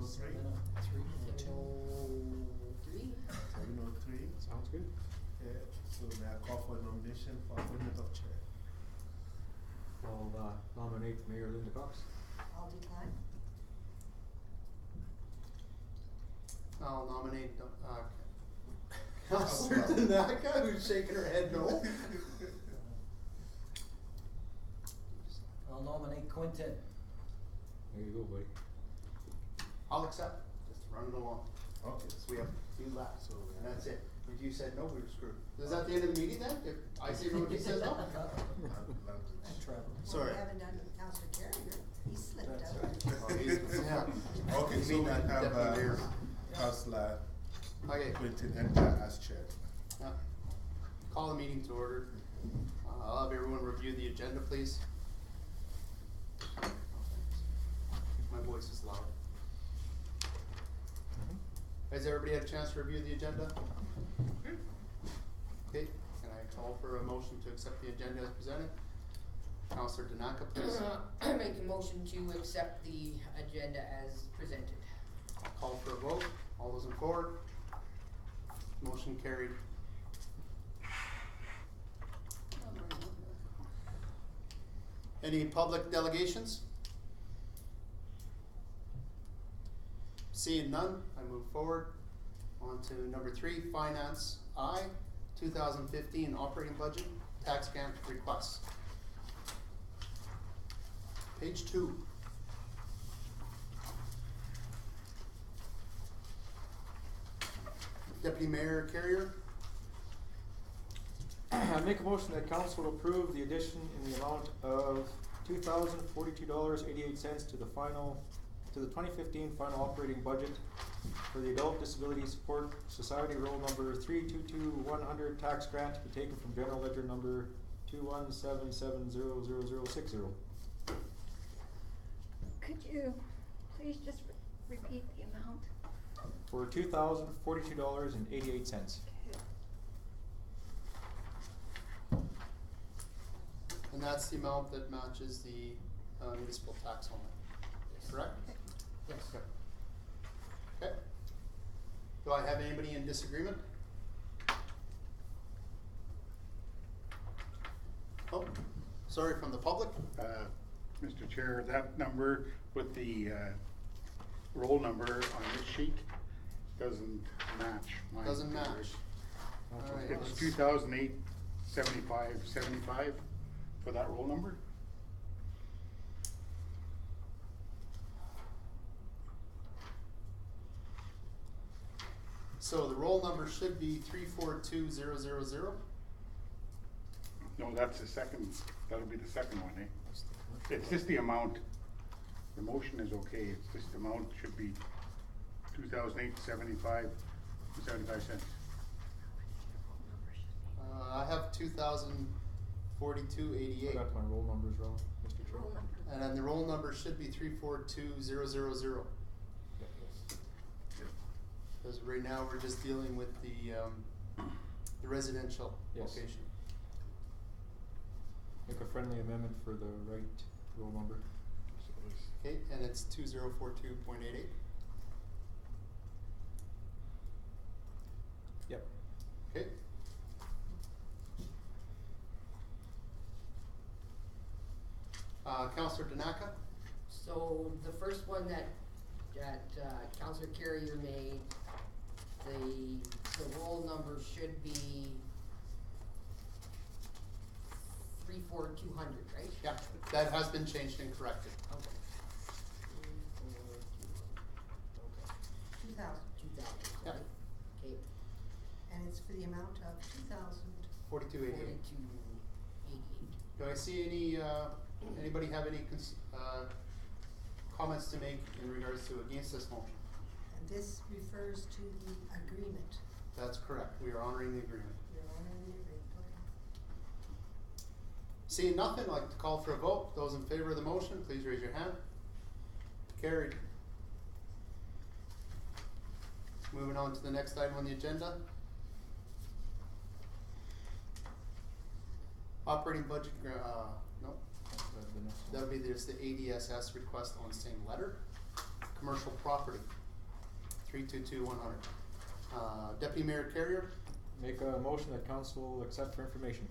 7:03. 7:03. 7:03. Sounds good. Okay, so may I call for a nomination for appointment of chair? I'll nominate Mayor Linda Cox. I'll decline. I'll nominate, Counselor Tanaka, who's shaking her head no. I'll nominate Quinton. There you go, buddy. I'll accept, just run it along. Okay. So we have two left, So, and that's it. If you said no, we were screwed. Is that the end of the meeting then? If I say no, he says no? Trevor. Sorry. We haven't done Counselor Carrier, he slipped out. Oh, yeah. Okay, You so mean we that have, deputy mayor. Councillor Okay, Quintin enter as chair. call the meeting to order. I'll have everyone review the agenda, please. My voice is loud. Has everybody had a chance to review the agenda? Okay, can I call for a motion to accept the agenda as presented? Counselor Tanaka, please. I make a motion to accept the agenda as presented. I'll call for a vote. All those in favor? Motion carried. Any public delegations? Seeing none, I move forward. On to number 3, Finance I, 2015 operating budget, tax grant requests. Page 2. Deputy Mayor Carrier. I make a motion that council approve the addition in the amount of $2,042.88 to the 2015 final operating budget for the Adult Disability Support Society roll number 322-100 tax grant to be taken from general ledger number 217700060. Could you please just repeat the amount? For $2,042.88. And that's the amount that matches the municipal tax on it, correct? Yes. Okay. Do I have anybody in disagreement? Oh, sorry, from the public? Mr. Chair, that number with the roll number on this sheet doesn't match mine. Doesn't match. All right, It's let's- 2008-75-75 for that roll number. So the roll number should be 342000. No, that's the second, that'll be the second one, eh? It's just the amount. The motion is okay, it's just the amount should be 2008-75.75. I have 2042.88. I got my roll numbers wrong, Mr. Chair. Roll number. And then the roll number should be 342000. Because right now, we're just dealing with the residential Yes. location. Make a friendly amendment for the right roll number. Okay, and it's 2042.88. Yep. Okay. Counselor Tanaka? So the first one that Counselor Carrier made, the roll number should be 34200, right? Yeah, that has been changed and corrected. Okay. 2,000, 2000, Yep. right? Okay. and it's for the amount of 2,000. 4288. 4288. Do I see anybody have any comments to make in regards to against this motion? And this refers to the agreement. That's correct, we are honoring the agreement. You're honoring the agreement, okay. Seeing nothing, I'd like to call for a vote. Those in favor of the motion, please raise your hand. Carried. Moving on to the next item on the agenda. Operating budget, no, That's the next one. that would be, there's the ADSS request on same letter, commercial property, 322-100. Deputy Mayor Carrier, Make a motion that council will accept for information.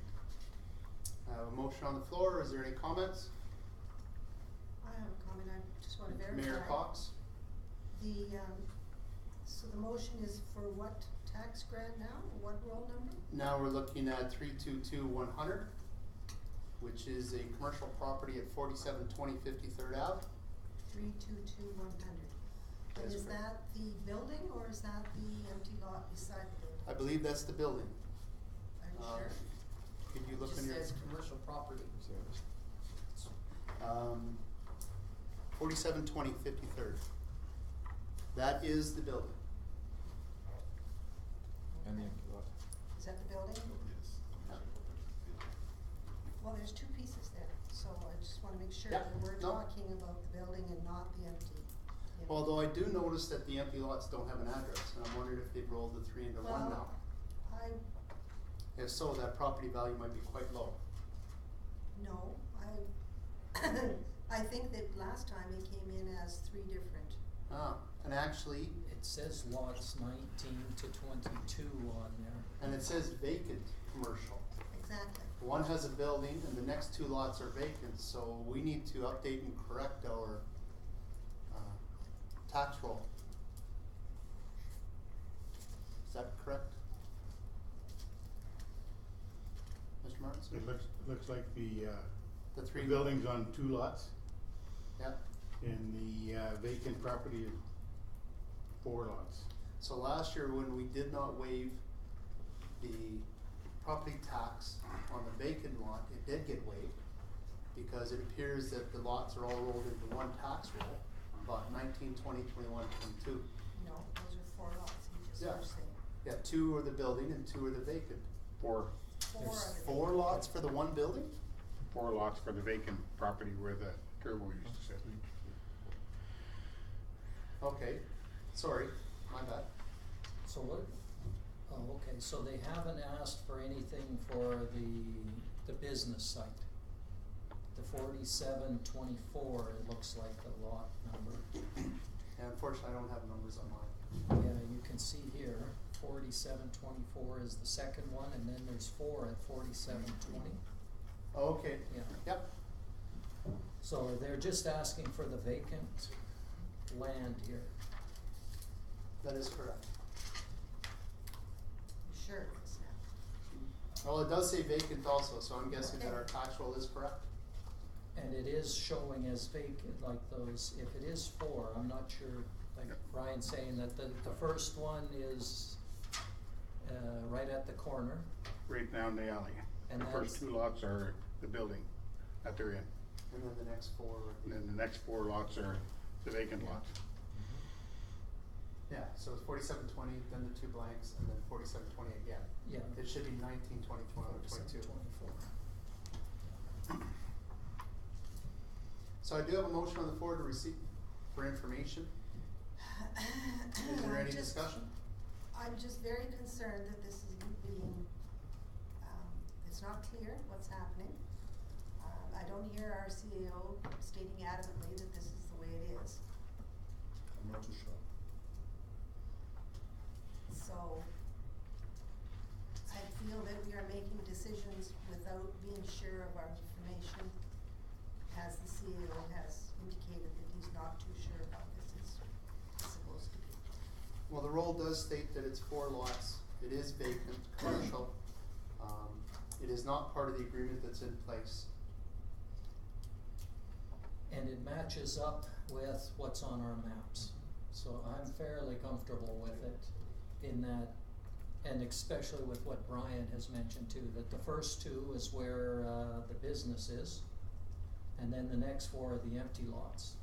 I have a motion on the floor, is there any comments? I have a comment, I just wanna verify. Mayor Cox? The, so the motion is for what tax grant now, what roll number? Now we're looking at 322-100, which is a commercial property at 4720 53rd Ave. 322-100. That And is is correct. that the building or is that the empty lot beside the building? I believe that's the building. Are you sure? Could you look Just in your? says commercial property. 4720 53rd. That is the building. And the empty lot. Is that the building? Yes. Well, there's two pieces there, so I just wanna make sure Yeah, that we're no. talking about the building and not the empty. Although I do notice that the empty lots don't have an address, and I'm wondering if they've rolled the three into one now. Well, I, If so, that property value might be quite low. no, I think that last time it came in as three different. And actually, It says lots 19 to 22 on there. and it says vacant commercial. Exactly. One has a building and the next two lots are vacant, so we need to update and correct our tax roll. Is that correct? Mr. Martins? It looks like the The three building's on 2 lots, Yeah, and the vacant property is 4 lots. so last year when we did not waive the property tax on the vacant lot, it did get waived because it appears that the lots are all rolled into one tax roll, lot 19, 20, 21, 22. No, those are four lots, you just Yeah. were saying. Yeah, 2 are the building and 2 are the vacant. 4 Four There's are the 4 vacant. lots for the one building? lots for the vacant property where the turbo used to sit. Okay, sorry, my bad. So what, oh, okay, so they haven't asked for anything for the business site. The 4724, it looks like the lot number. And unfortunately, I don't have numbers on mine. Yeah, you can see here, 4724 is the second one, and then there's 4 at 4720. Oh, okay, Yeah. yep, So they're just asking for the vacant land here. that is correct. You sure it is now? Well, it does say vacant also, so I'm guessing that Okay. our tax roll is correct. And it is showing as vacant, like those, if it is 4, I'm not sure, like Yep. Ryan's saying that the first one is, right at the corner. Right down the alley. And The first that's- 2 lots are the building that they're in, And then the next 4 would and be, then the next 4 lots are the vacant lots. yeah, so it's 4720, then the 2 blanks, and then 4720 again. Yeah. It should be 19, 20, 21, 22. 24. So I do have a motion on the floor to receive for information. Is there I'm any just- discussion? I'm just very concerned that this is being, it's not clear what's happening. I don't hear our CEO stating adamantly that this is the way it is. I'm not too sure. So I feel that we are making decisions without being sure of our information, as the CEO has indicated that he's not too sure how this is supposed to be. Well, the roll does state that it's 4 lots, it is vacant, commercial. It is not part of the agreement that's in place. And it matches up with what's on our maps. So I'm fairly comfortable with it in that, and especially with what Brian has mentioned too, that the first 2 is where, the business is. And then the next 4 are the empty lots.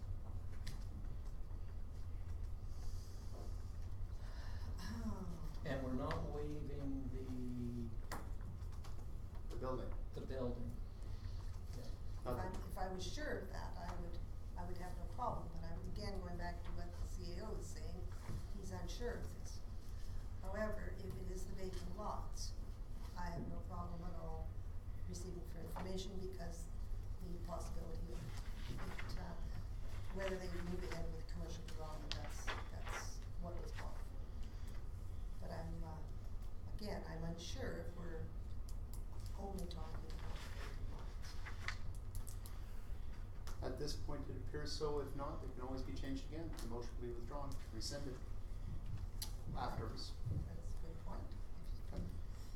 And we're not waiving The building. the building. If I was sure of that, I would have no problem, but I'm again going back to what the CEO is saying, he's unsure of this. However, if it is the vacant lots, I have no problem at all receiving for information because the possibility of it, whether they move ahead with commercial development it appears so. If not, it can always be changed again. The motion will be withdrawn, rescinded afterwards. That's a good point.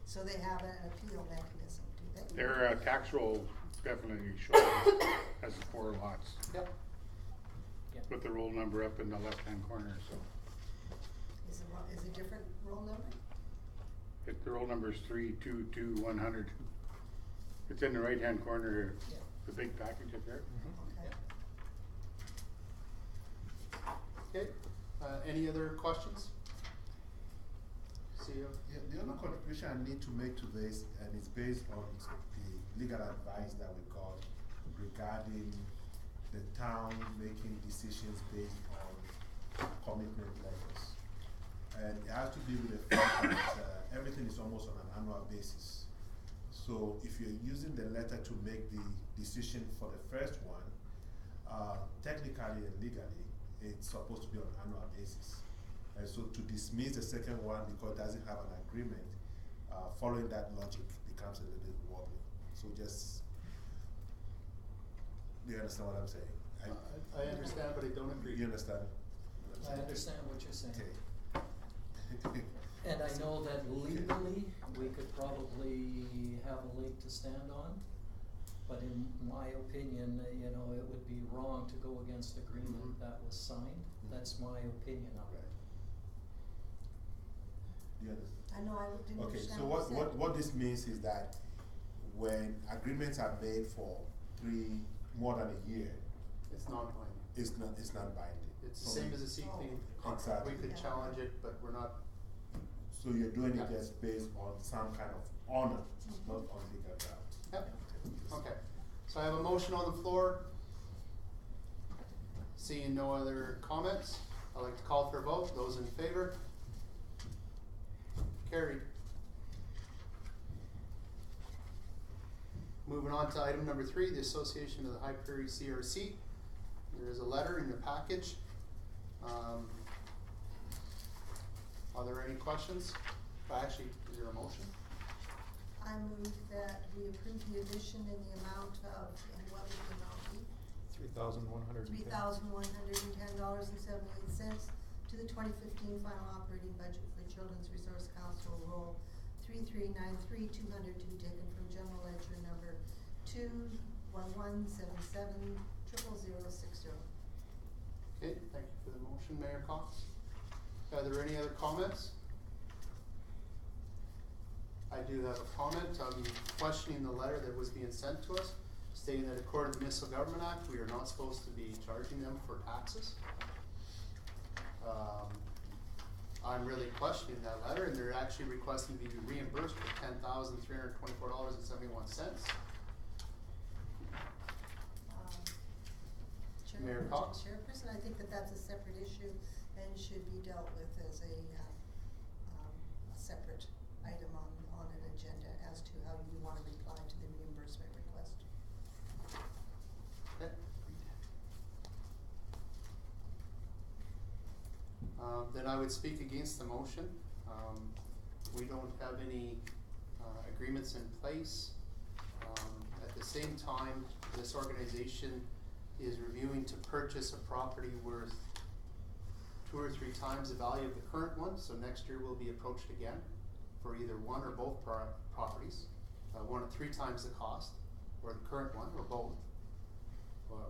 So they have an appeal mechanism, do they? Their tax roll definitely shows as the 4 lots, Yep. Yeah. with the roll number up in the left-hand corner, so. Is it different roll number? The roll number is 322-100. It's in the right-hand corner, Yeah. the big package up there. Okay. Okay, any other questions? CEO? Yeah, the other contribution I need to make to this, and it's based on the legal advice that we got regarding the town making decisions based on commitment letters. And it has to do with the fact that everything is almost on an annual basis. So if you're using the letter to make the decision for the first one, technically and legally, it's supposed to be on an annual basis. And so to dismiss the second one because it doesn't have an agreement, following that logic becomes a little bit wobbly. So just, do you understand what I'm saying? I understand, but I don't agree. You understand? what I'm I saying? understand what you're saying. Okay. And I know that legally, we could probably have a leg to stand on, but in my opinion, you know, it would be wrong to go against agreement that was signed. That's my opinion of it. You understand? I know, I didn't Okay, understand so what you said. what this means is that when agreements are made for more than a year, It's non-binding. it's not binding. It's the same as a seat thing contract. We Exactly. could challenge it, but we're not. So you're doing it Yeah. just based on some kind of honor, not on legal grounds. Yep. Okay, so I have a motion on the floor. Seeing no other comments, I'd like to call for a vote. Those in favor? Carried. Moving on to item number 3, the Association of the High Prairie CRC. There is a letter in your package. Are there any questions? Actually, is there a motion? I move that we approve the addition in the amount of, and what would the amount be? $3,110. $3,110.78 to the 2015 final operating budget for Children's Resource Council Roll 3393-200 to be taken from General Ledger number 211770060. Okay, thank you for the motion, Mayor Cox. Are there any other comments? I do have a comment. I'm questioning the letter that was being sent to us, stating that according to the Municipal Government Act, we are not supposed to be charging them for taxes. I'm really questioning that letter, and they're actually requesting to be reimbursed for $10,324.71. Mayor Cox? Chairperson, I think that that's a separate issue and should be dealt with as a separate item on an agenda as to how you want to reply to the reimbursement request. Okay. Then I would speak against the motion. We don't have any agreements in place. At the same time, this organization is reviewing to purchase a property worth 2 or 3 times the value of the current one, so next year we'll be approached again for either one or both properties. One at 3 times the cost, or the current one, or both.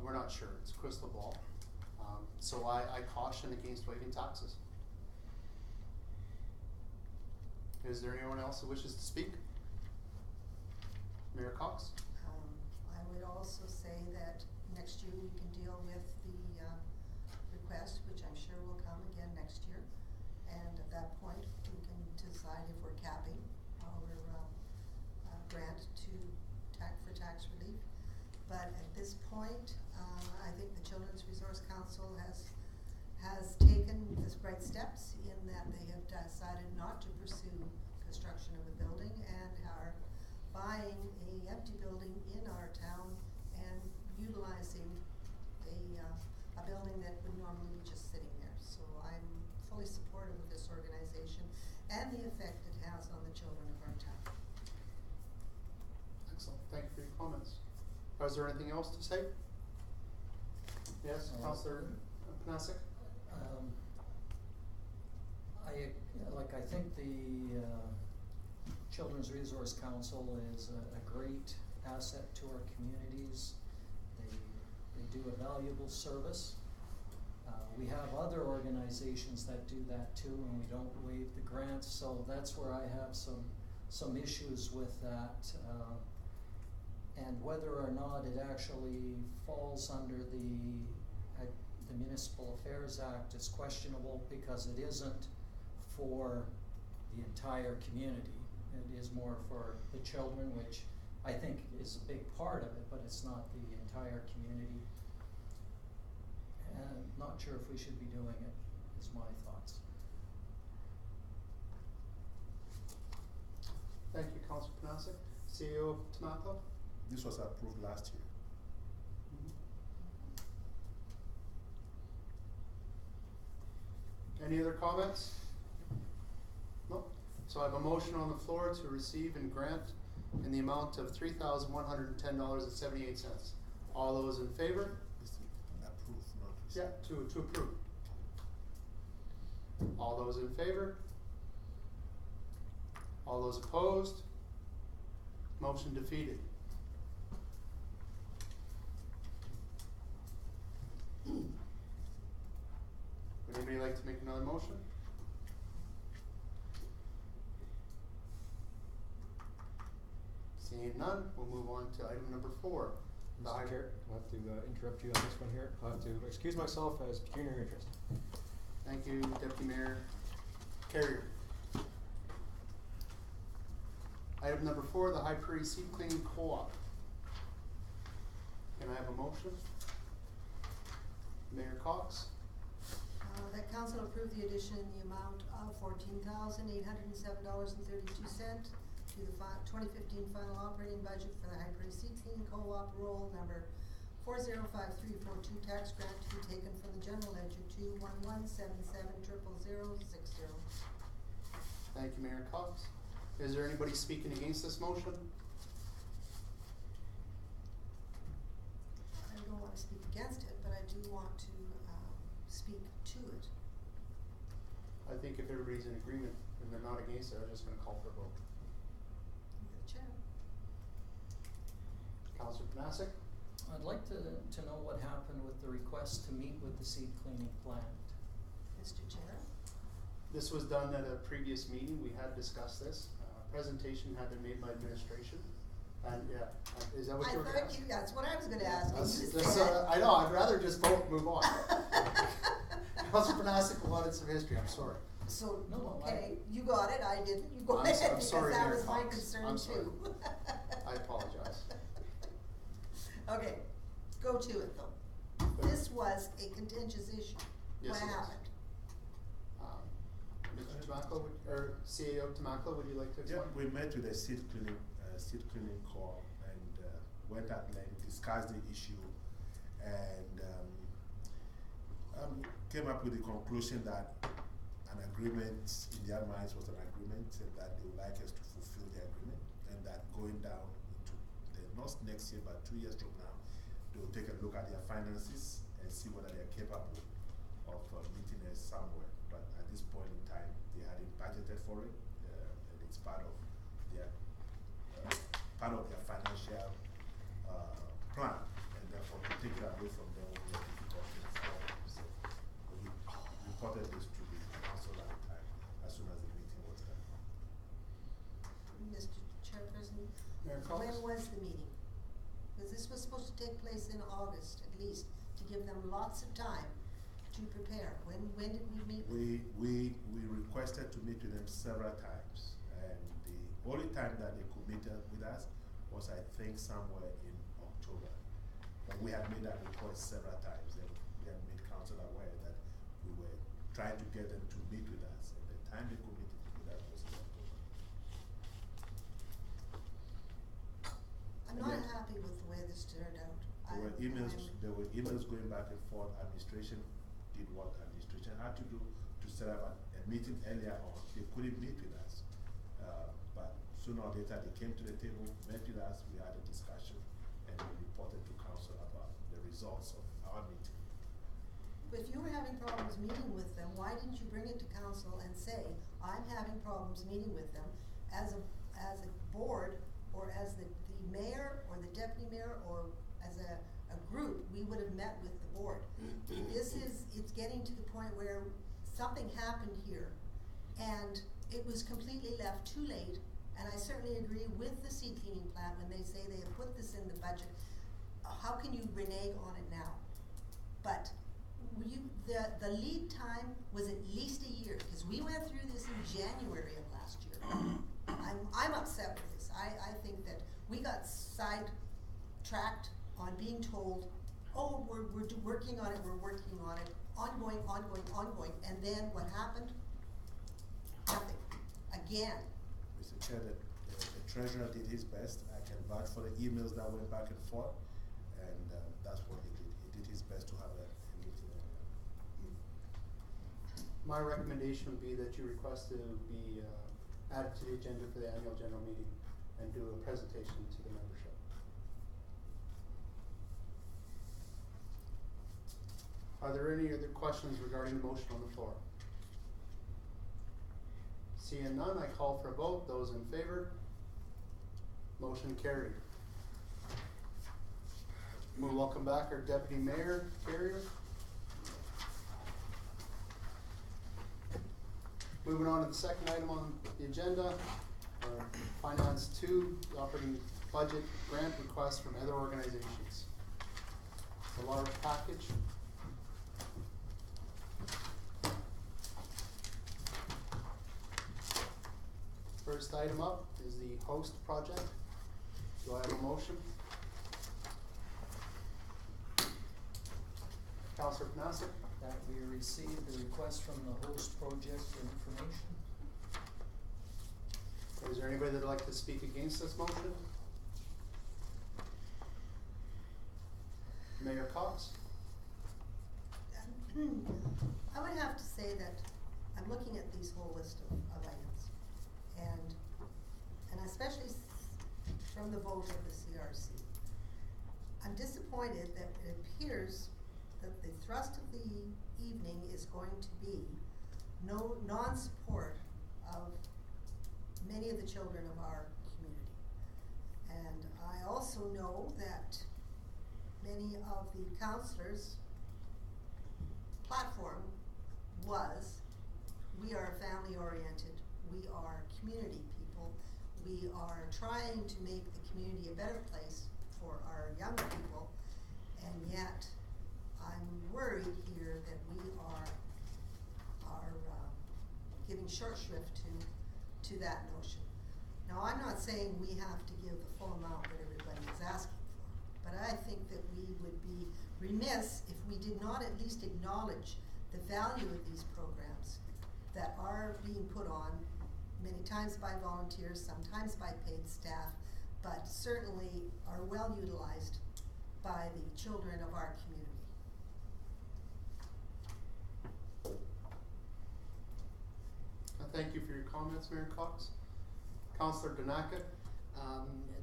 We're not sure, it's crystal ball. So I caution against waiving taxes. Is there anyone else who wishes to speak? Mayor Cox? I would also say that next year we can deal with the request, which I'm sure will come again next year. And at that point, we can decide if we're capping our grant for tax relief. But at this point, I think the Children's Resource Council has taken the right steps in that they have decided not to pursue construction of a building and are buying a empty building in our town and utilizing a building that would normally be just sitting there. So I'm fully supportive of this organization and the effect it has on the children of our town. Excellent, thank you for your comments. Is there anything else to say? Yes, Counselor Panasic? I think the Children's Resource Council is a great asset to our communities. They do a valuable service. We have other organizations that do that too, and we don't waive the grants, so that's where I have some issues with that. And whether or not it actually falls under the Municipal Affairs Act is questionable, because it isn't for the entire community. It is more for the children, which I think is a big part of it, but it's not the entire community. And not sure if we should be doing it, is my thoughts. Thank you, Counselor Panasic. CEO Tomato? This was approved last year. Any other comments? No? So I have a motion on the floor to receive and grant in the amount of $3,110.78. All those in favor? This is approved, not Yeah, received. to approve. All those in favor? All those opposed? Motion defeated. Would anybody like to make another motion? Seeing none, we'll move on to item number 4. The Mr. Chair, I'll have to interrupt you on this one here. I'll have to excuse myself as pecuniary interest. Thank you, Deputy Mayor Carrier. Item number 4, the High Prairie Seed Cleaning Co-op. Can I have a motion? Mayor Cox? That council approved the addition in the amount of $14,807.32 to the 2015 final operating budget for the High Prairie Seed Cleaning Co-op roll number 405342 tax grant to be taken from the general ledger to 1177000060. Thank you, Mayor Cox. Is there anybody speaking against this motion? I don't want to speak against it, but I do want to speak to it. I think if everybody's in agreement and they're not against it, I'm just gonna call for a vote. You're the chair. Councilor Panasic? I'd like to know what happened with the request to meet with the seed cleaning plant. Mr. Chair? This was done at a previous meeting. We had discussed this. Presentation had been made by administration. And yeah, is that what you were gonna ask? That's what I was gonna ask. I know, I'd rather just vote and move on. Councilor Panasic wanted some history, I'm sorry. So, No, okay, you got it, I didn't, you go I'm ahead, so- I'm because sorry, that Mayor was my Cox. concern I'm sorry. too. I apologize. Okay, go to it though. This was a contentious issue. Yes, What it was. happened? Mr. Tomaco, or CEO Tomaco, would you like to Yeah, explain? we met with the seed cleaning corps and went at length, discussed the issue, and came up with the conclusion that an agreement in their minds was an agreement, and that they would like us to fulfill the agreement, and that going down into not next year but 2 years from now, they will take a look at their finances and see whether they are capable of meeting us somewhere. But at this point in time, they hadn't budgeted for it, and it's part of their financial plan, and therefore to take it away from them will be a difficult thing for them. So we reported this to the council at the time, as soon as the meeting was done. Mr. Chairperson, Mayor Cox? when was the meeting? Because this was supposed to take place in August at least, to give them lots of time to prepare. When did we meet? We requested to meet with them several times, and the only time that they could meet with us was, I think, somewhere in October. But we had made that request several times, and we had made council aware that we were trying to get them to meet with us, and the time they could meet with us was in October. I'm not Yeah. happy with the way this turned out. There were emails going back and forth. Administration did what administration had to do to set up a meeting earlier on. They couldn't meet with us. But sooner or later they came to the table, met with us, we had a discussion, and we reported to council about the results of our meeting. having problems meeting with them, why didn't you bring it to council and say, I'm having problems meeting with them as a board, or as the mayor, or the deputy mayor, or as a group, we would have met with the board. It's getting to the point where something happened here, and it was completely left too late, and I certainly agree with the seed cleaning plant when they say they have put this in the budget. How can you renege on it now? But the lead time was at least a year, because we went through this in January of last year. I'm upset with this. I think that we got sidetracked on being told, oh, we're working on it, ongoing, and then what happened? Nothing, again. Mr. Chair, the treasurer did his best. I can vouch for the emails that went back and forth, and that's what he did. He did his best to have a meeting. My recommendation would be that you request to be added to the agenda for the annual general meeting and do a presentation to the membership. Are there any other questions regarding the motion on the floor? Seeing none, I call for a vote. Those in favor? Motion carried. We'll welcome back our Deputy Mayor, Carrier. Moving on to the second item on the agenda, Finance 2, the operating budget grant request from other organizations. It's a large package. First item up is the host project. Do I have a motion? Councilor Panasic? That we received the request from the host project information. Is there anybody that'd like to speak against this motion? Mayor Cox? I would have to say that I'm looking at these whole list of items, and especially from the vote of the CRC. I'm disappointed that it appears that the thrust of the evening is going to be no non-support of many of the children of our community. And I also know that many of the councillors' platform was, we are family-oriented, we are community people, we are trying to make the community a better place for our young people, and yet I'm worried here that we are giving short shrift to that notion. Now, I'm not saying we have to give the full amount that everybody is asking for, but I think that we would be remiss if we did not at least acknowledge the value of these programs that are being put on many times by volunteers, sometimes by paid staff, but certainly are well utilized by the children of our community. Thank you for your comments, Mayor Cox. Councillor Donaka?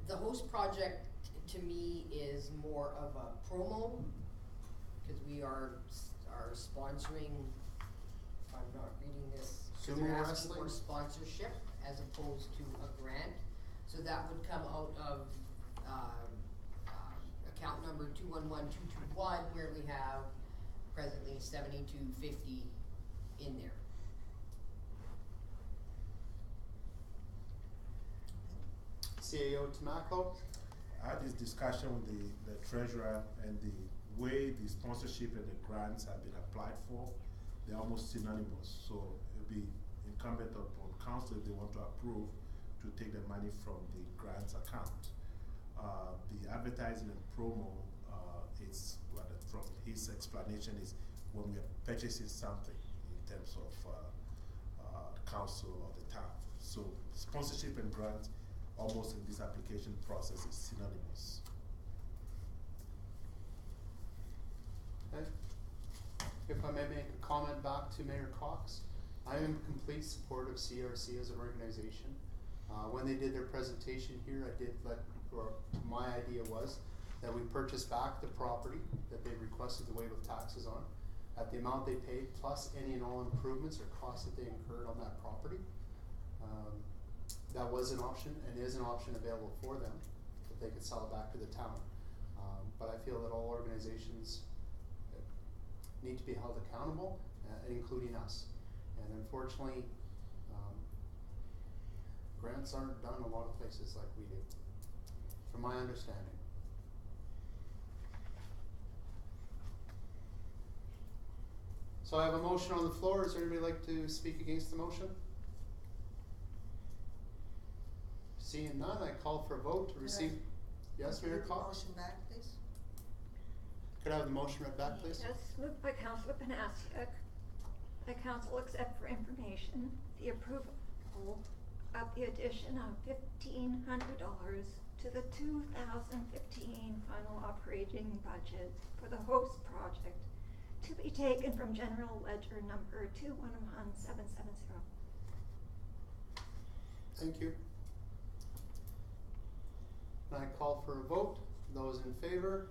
The host project to me is more of a promo, because we are sponsoring, if I'm not reading this, Sumo they're asking wrestling? for sponsorship as opposed to a grant. So that would come out of account number 211221, where we have presently $72.50 in there. CAO Tamaco? I had this discussion with the treasurer, and the way the sponsorship and the grants have been applied for, they're almost synonymous. So it'll be incumbent upon council, if they want to approve, to take the money from the grants account. The advertising and promo, is from his explanation, is when we are purchasing something in terms of the council or the town. So sponsorship and grants, almost in this application process, is synonymous. Okay. If I may make a comment back to Mayor Cox, I am in complete support of CRC as an organization. When they did their presentation here, my idea was that we purchase back the property that they requested the waive of taxes on at the amount they paid, plus any and all improvements or costs that they incurred on that property. That was an option and is an option available for them, that they could sell it back to the town. But I feel that all organizations need to be held accountable, including us. And unfortunately, grants aren't done a lot of places like we do, from my understanding. So I have a motion on the floor. Is there anybody like to speak against the motion? Seeing none, I call for a vote to receive. Yes, Mayor Read the Cox? motion back, please. Could I have the motion read back, please? Yes, moved by Councillor Panasiuk. The council accept for information the approval of the addition of $1,500 to the 2015 final operating budget for the host project to be taken from general ledger number 211770. Thank you. And I call for a vote. Those in favor?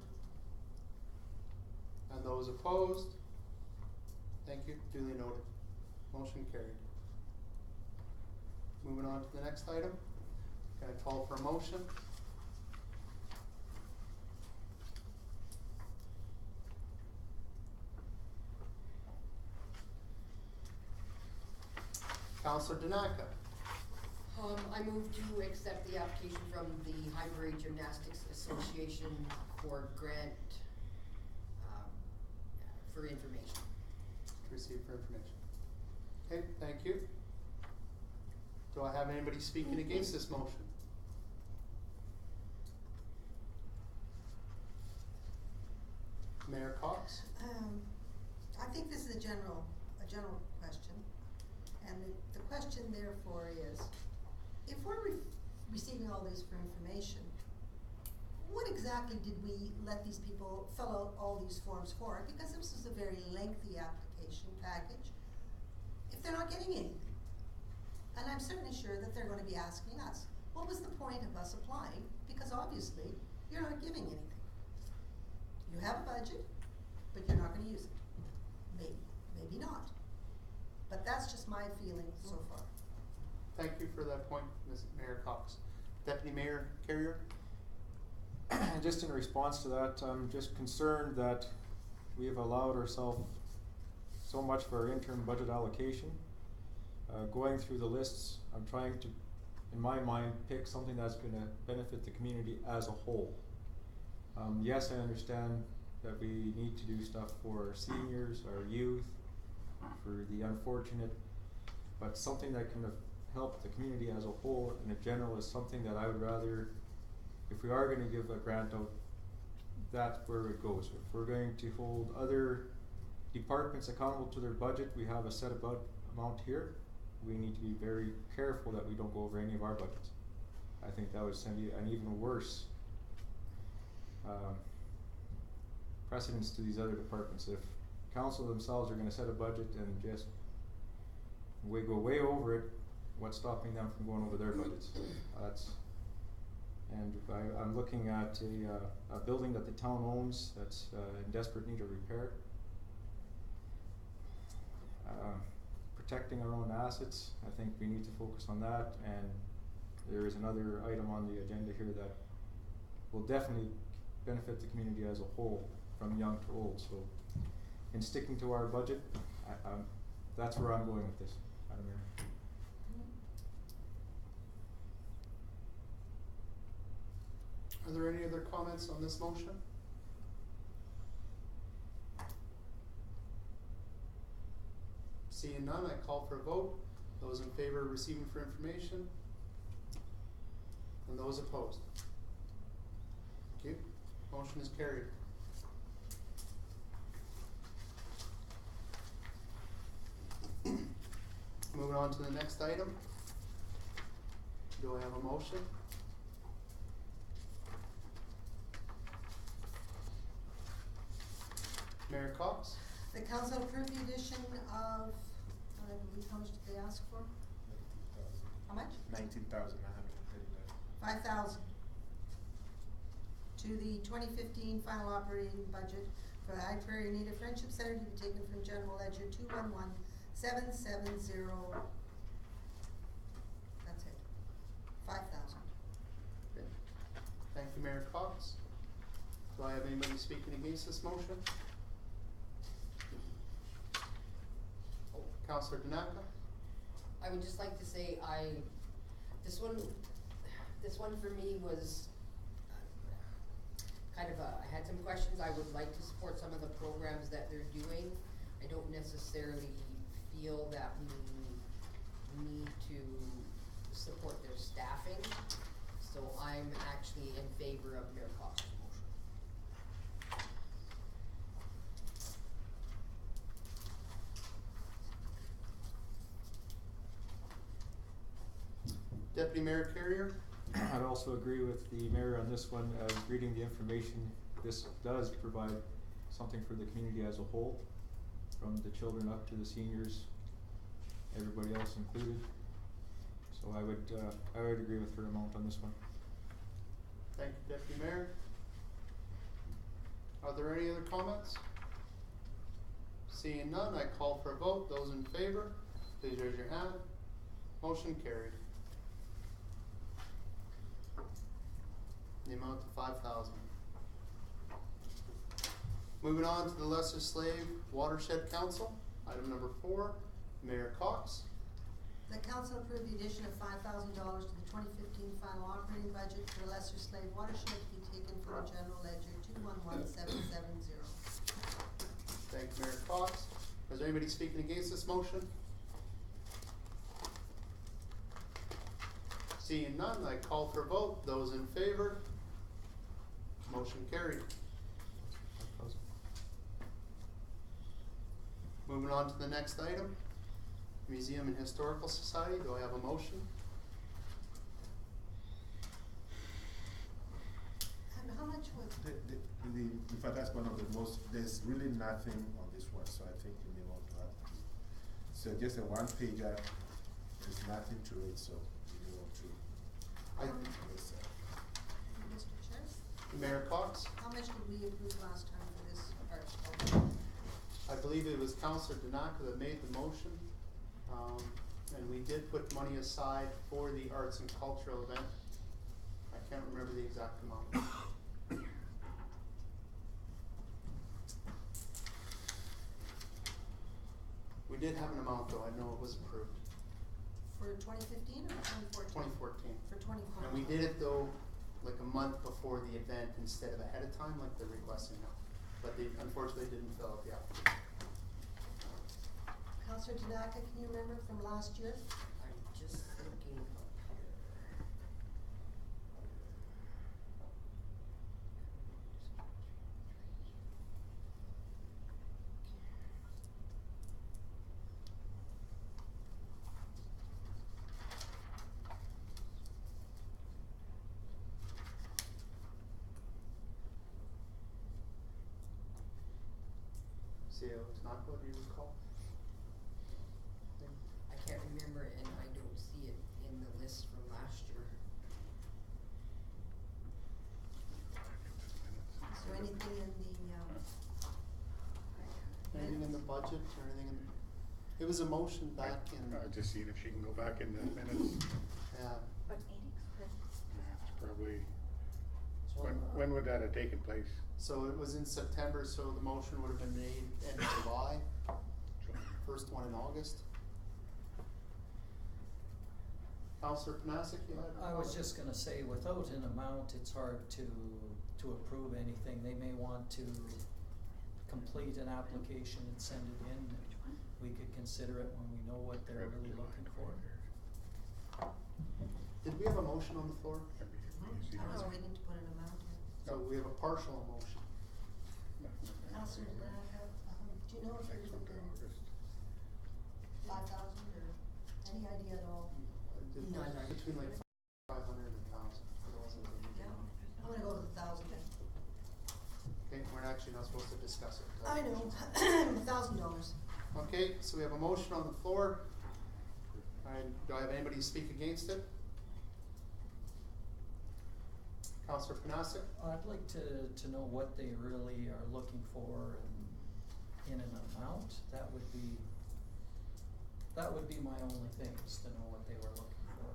And those opposed? Thank you, duly noted. Motion carried. Moving on to the next item. Can I call for a motion? Councillor Danaka. I move to accept the application from the Highbury Gymnastics Association for grant, for information. To receive for information. Okay, thank you. Do I have anybody speaking against this motion? Mayor Cox? I think this is a general question, and the question therefore is, if we're receiving all this for information, what exactly did we let these people fill out all these forms for? Because this is a very lengthy application package, if they're not getting anything. And I'm certainly sure that they're gonna be asking us, what was the point of us applying? Because obviously, you're not giving anything. You have a budget, but you're not gonna use it. Maybe, maybe not. But that's just my feeling so far. Thank you for that point, Ms. Mayor Cox. Deputy Mayor Carrier? Just in response to that, I'm just concerned that we have allowed ourselves so much for our interim budget allocation. Going through the lists, I'm trying to, in my mind, pick something that's gonna benefit the community as a whole. Yes, I understand that we need to do stuff for our seniors, our youth, for the unfortunate, but something that can help the community as a whole in general is something that I would rather, if we are gonna give a grant out, that's where it goes. If we're going to hold other departments accountable to their budget, we have a set amount here. We need to be very careful that we don't go over any of our budgets. I think that would send you an even worse precedence to these other departments. If council themselves are gonna set a budget and just we go way over it, what's stopping them from going over their budgets? And I'm looking at a building that the town owns that's in desperate need of repair. Protecting our own assets, I think we need to focus on that, and there is another item on the agenda here that will definitely benefit the community as a whole, from young to old. So in sticking to our budget, that's where I'm going with this, Madam Mayor. Are there any other comments on this motion? Seeing none, I call for a vote. Those in favor of receiving for information? And those opposed? Thank you. Motion is carried. Moving on to the next item. Do I have a motion? Mayor Cox? The council approved the addition of, I believe, how much did they ask for? How much? 19,939. 5,000 to the 2015 final operating budget for the High Prairie Native Friendship Center to be taken from general ledger 211770. That's it. 5,000. Okay. Thank you, Mayor Cox. Do I have anybody speaking against this motion? Councillor Danaka? I would just like to say this one for me was kind of I had some questions. I would like to support some of the programs that they're doing. I don't necessarily feel that we need to support their staffing. So I'm actually in favor of Mayor Cox's motion. Deputy Mayor Carrier? I'd also agree with the mayor on this one. Reading the information, this does provide something for the community as a whole, from the children up to the seniors, everybody else included. So I would agree with her amount on this one. Thank you, Deputy Mayor. Are there any other comments? Seeing none, I call for a vote. Those in favor, please raise your hand. Motion carried. The amount of 5,000. Moving on to the Lesser Slave Watershed Council, item number 4, Mayor Cox. The council approved the addition of $5,000 to the 2015 final operating budget for the Lesser Slave Watershed to be taken from the general ledger 211770. Thank you, Mayor Cox. Is there anybody speaking against this motion? Seeing none, I call for a vote. Those in favor? Motion carried. Moving on to the next item, Museum and Historical Society. Do I have a motion? And how much was In fact, that's one of the most, there's really nothing on this one, so I think you may want to have to. So just a one pager, there's nothing to it, so you may want to. Yes, Mr. Chair? Mayor Cox? How much did we approve last time for this article? I believe it was Councillor Danaka that made the motion. And we did put money aside for the arts and cultural event. I can't remember the exact amount. We did have an amount though, I know it was approved, For 2015 or 2014? 2014. For 2014. And we did it though, like a month before the event instead of ahead of time, like they're requesting now. But they unfortunately didn't fill out the application. Councillor Tanaka, can you remember from last year? I'm just thinking up here. CEO Tanaka, do you recall? I can't remember and I don't see it in the list from last year. Is there anything in the, Anything in the budget or anything in, it was a motion back in, Just seeing if she can go back in the minutes. yeah, What meetings? Yeah, it's probably, So, when would that have taken place? so it was in September, so the motion would have been made end of July, first one in August. Councillor Panasic, you had? I was just gonna say, without an amount, it's hard to approve anything. They may want to complete an application and send it in. We could consider it when we know what they're really looking for. Did we have a motion on the floor? I was waiting to put an amount in. So we have a partial motion. Councillor Tanaka, do you know if it was within 5,000 or any idea at all? No, no. Between like 500 and 1,000. Yeah, I'm gonna go with 1,000 then. Okay, we're actually not supposed to discuss it. I know, $1,000. Okay, so we have a motion on the floor. Do I have anybody speak against it? Counselor Panasic? I'd like to know what they really are looking for and in an amount. That would be my only thing, is to know what they were looking for.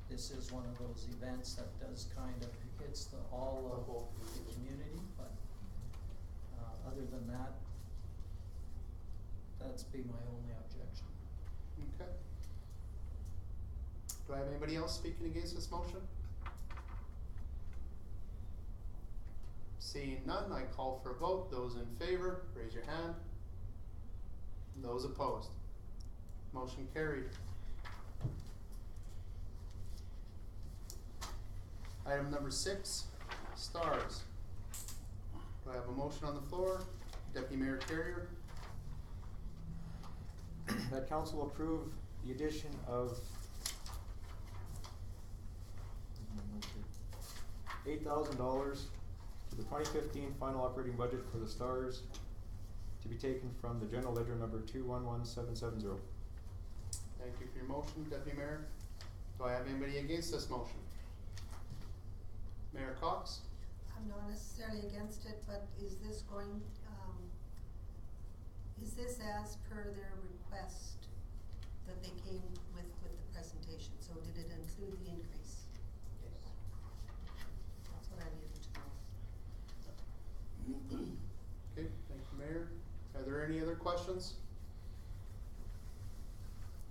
This is one of those events that does kind of hits all The of whole the community, but other than that, that's be my only objection. Okay. Do I have anybody else speaking against this motion? Seeing none, I call for a vote. Those in favor, raise your hand. Those opposed? Motion carried. Item number 6, stars. Do I have a motion on the floor? Deputy Mayor Carrier? That council approve the addition of $8,000 to the 2015 final operating budget for the stars to be taken from the general ledger number 211770. Thank you for your motion, Deputy Mayor. Do I have anybody against this motion? Mayor Cox? I'm not necessarily against it, but is this going, is this as per their request that they came with the presentation? So did it include the increase? Yes. That's what I needed to know. Okay, thank you, Mayor. Are there any other questions?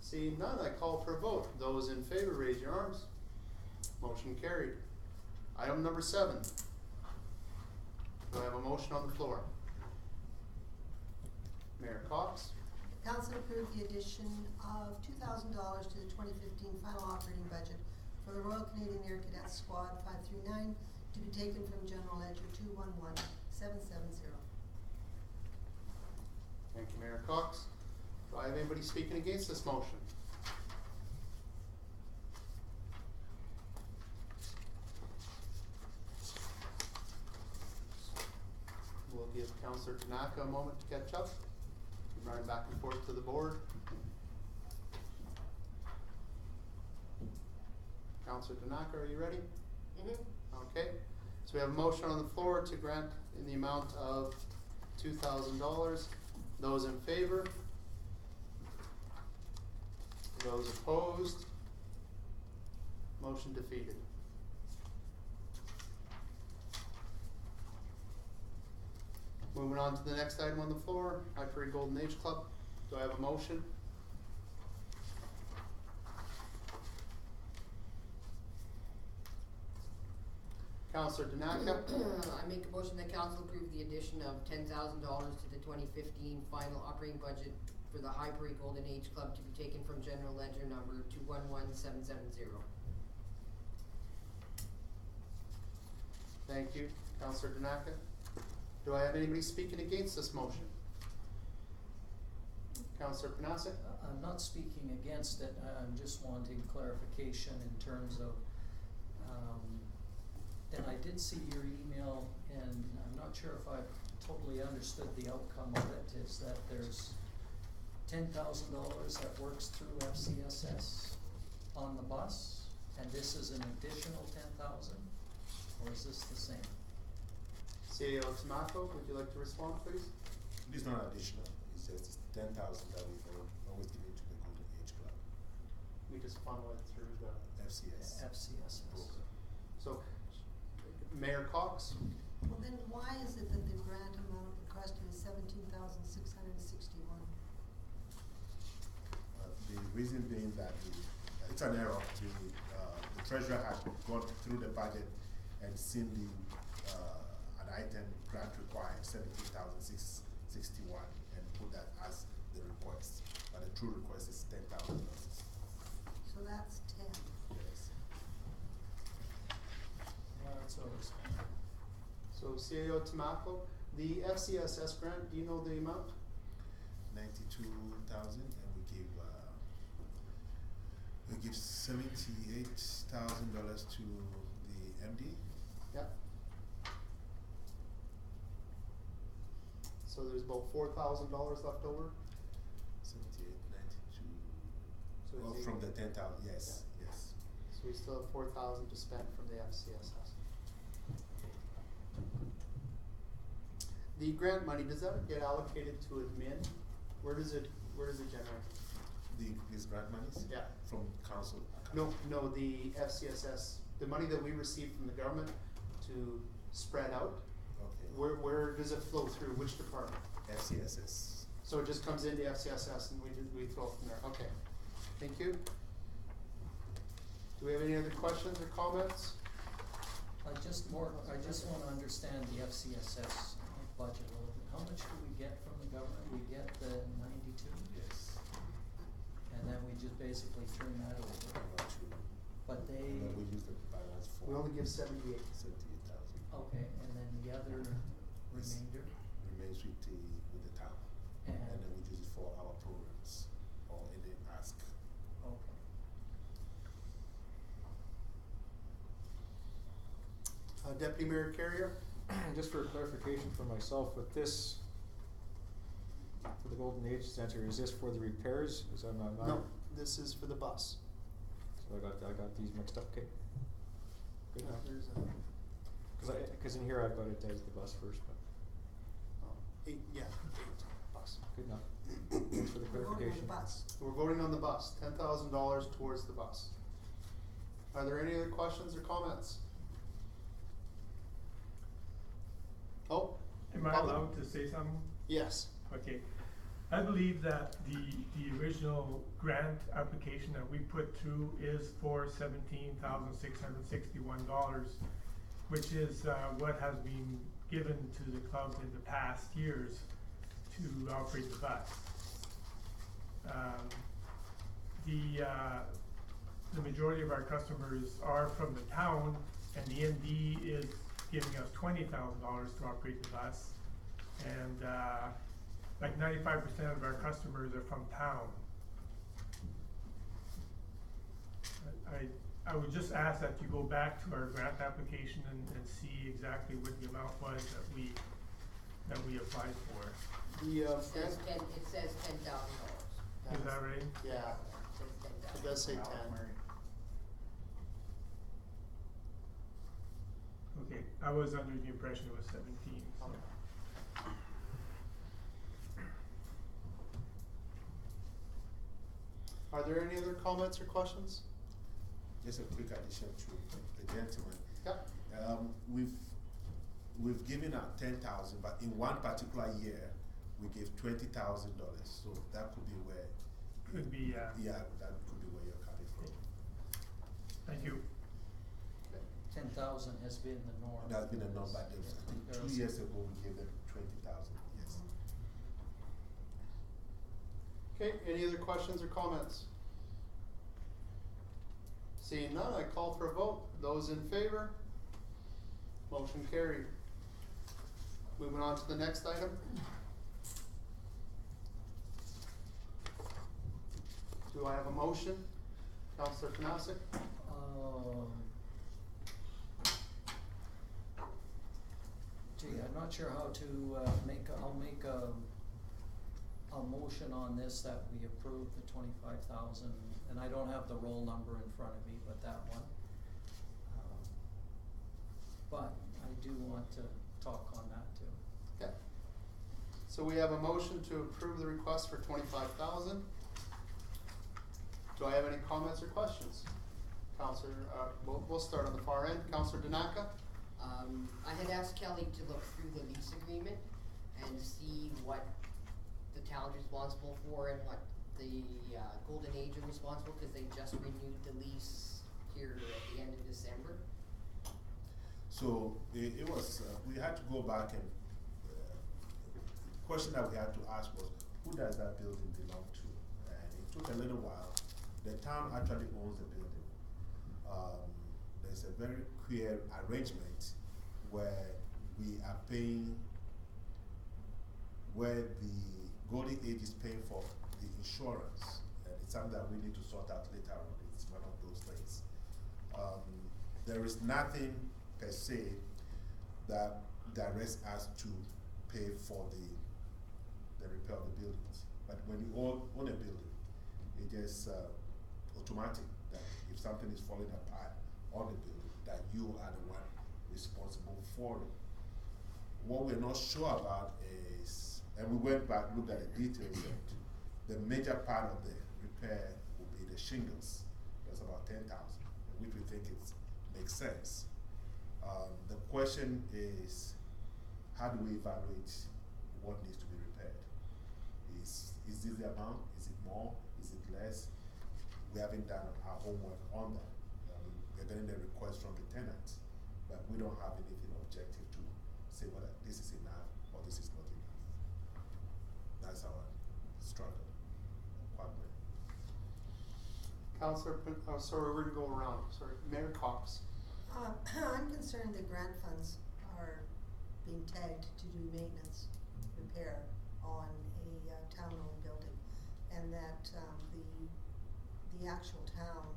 Seeing none, I call for a vote. Those in favor, raise your arms. Motion carried. Item number 7. Do I have a motion on the floor? Mayor Cox? Council approved the addition of $2,000 to the 2015 final operating budget for the Royal Canadian Air Cadet Squad 539 to be taken from General Ledger 211770. Thank you, Mayor Cox. Do I have anybody speaking against this motion? We'll give Councillor Tanaka a moment to catch up. Keep running back and forth to the board. Councillor Tanaka, are you ready? Okay, so we have a motion on the floor to grant in the amount of $2,000. Those in favor? Those opposed? Motion defeated. Moving on to the next item on the floor, High Prairie Golden Age Club. Do I have a motion? Councillor Tanaka? I make a motion that council approve the addition of $10,000 to the 2015 final operating budget for the High Prairie Golden Age Club to be taken from general ledger number 211770. Thank you, Councillor Tanaka. Do I have anybody speaking against this motion? Councillor Panasic? I'm not speaking against it, I'm just wanting clarification in terms of, and I did see your email, and I'm not sure if I've totally understood the outcome of it, is that there's $10,000 that works through FCSS on the bus, and this is an additional 10,000, or is this the same? CAO Tomaco, would you like to respond, please? It's not additional, it's just 10,000 that we've always given to the Golden Age Club, We just funnel it through the FCS. FCSS. program. So, Mayor Cox? Well, then why is it that the grant amount requested is $17,661? The reason being that it's an error. The treasurer had gone through the budget and seen an item grant required $17,661 and put that as the request. But the true request is $10,000. So that's 10. Yes. That's always. So CAO Tomaco, the FCSS grant, do you know the amount? 92,000, and we give $78,000 to the MD. Yeah. So there's about $4,000 left over? 78, 92. So Oh, it's from the 80. 10,000, yes, yes. So So we still have 4,000 to spend from the FCSS. The grant money, does that get allocated to admin? Where does it generate? These grant monies? Yeah. From council? No, the FCSS, the money that we receive from the government to spread out, Okay. where does it flow through, which department? FCSS. So it just comes into FCSS and we throw from there, okay, thank you. Do we have any other questions or comments? I just wanna understand the FCSS budget a little bit. How much do we get from the government? We get the 92? Yes. And then we just basically turn that over. About two. But And then they, we use the balance for. We only give 78. 78,000. okay, and then the other remainder? Remains with the town. And- And then we use it for our programs or any ask. Okay. Deputy Mayor Carrier? Just for clarification for myself, with this, for the Golden Age Center, is this for the repairs? Is that not? No, this is for the bus. So I got these mixed up, okay. Good enough. There's Cause in here I've got it as the bus first, but, eight bus. good enough. Thanks for the We're voting on clarification. the bus. We're voting on the bus, $10,000 towards the bus. Are there any other questions or comments? Oh? Am I public? allowed to say something? Yes. Okay. I believe that the original grant application that we put through is for $17,661, which is what has been given to the club in the past years to operate the bus. The majority of our customers are from the town, and the ND is giving us $20,000 to operate the bus. And like 95% of our customers are from town. I would just ask that you go back to our grant application and see exactly what the amount was that we applied for. The, It says $10,000. Is that right? Yeah, It says $10,000. it does say 10. Okay, I was under the impression it was 17, so. Are there any other comments or questions? Just a quick addition to the gentleman. Yeah. We've given out 10,000, but in one particular year, we gave $20,000. So that could be where. Could be, Yeah, that could be where you're coming from. thank you. 10,000 has been the norm. That's been a number. I think There 2 was- years ago we gave them 20,000. Yes. Okay, any other questions or comments? Seeing none, I call for a vote. Those in favor? Motion carried. Moving on to the next item. Do I have a motion? Councillor Panasic? Gee, I'm not sure how to I'll make a motion on this that we approve the 25,000, and I don't have the roll number in front of me, but that one. But I do want to talk on that too. Okay. So we have a motion to approve the request for 25,000. Do I have any comments or questions? Councillor, we'll start on the far end. Councillor Danaka? I had asked Kelly to look through the lease agreement and see what the town's responsible for and what the Golden Age are responsible, cause they just renewed the lease here at the end of December. So it was, we had to go back and, the question that we had to ask was, who does that building belong to? And it took a little while. The town actually owns the building. There's a very clear arrangement where we are paying, where the Golden Age is paying for the insurance. And it's something that we need to sort out later on. It's one of those things. There is nothing per se that directs us to pay for the repair of the buildings. But when you own a building, it just automatic. that if something is falling apart on the building, that you are the one responsible for it. What we're not sure about is, and we went back, looked at the details, that the major part of the repair will be the shingles. That's about 10,000, which we think makes sense. The question is, how do we evaluate what needs to be repaired? Is this the amount? Is it more? Is it less? We haven't done our homework on that. We're getting the request from the tenants, but we don't have anything objective to say whether this is enough or this is not enough. That's our struggle. Quagmire. Councillor, sorry, we're gonna go around, sorry, Mayor Cox. I'm concerned that grant funds are being tagged to do maintenance, repair on a town-owned building, and that the actual town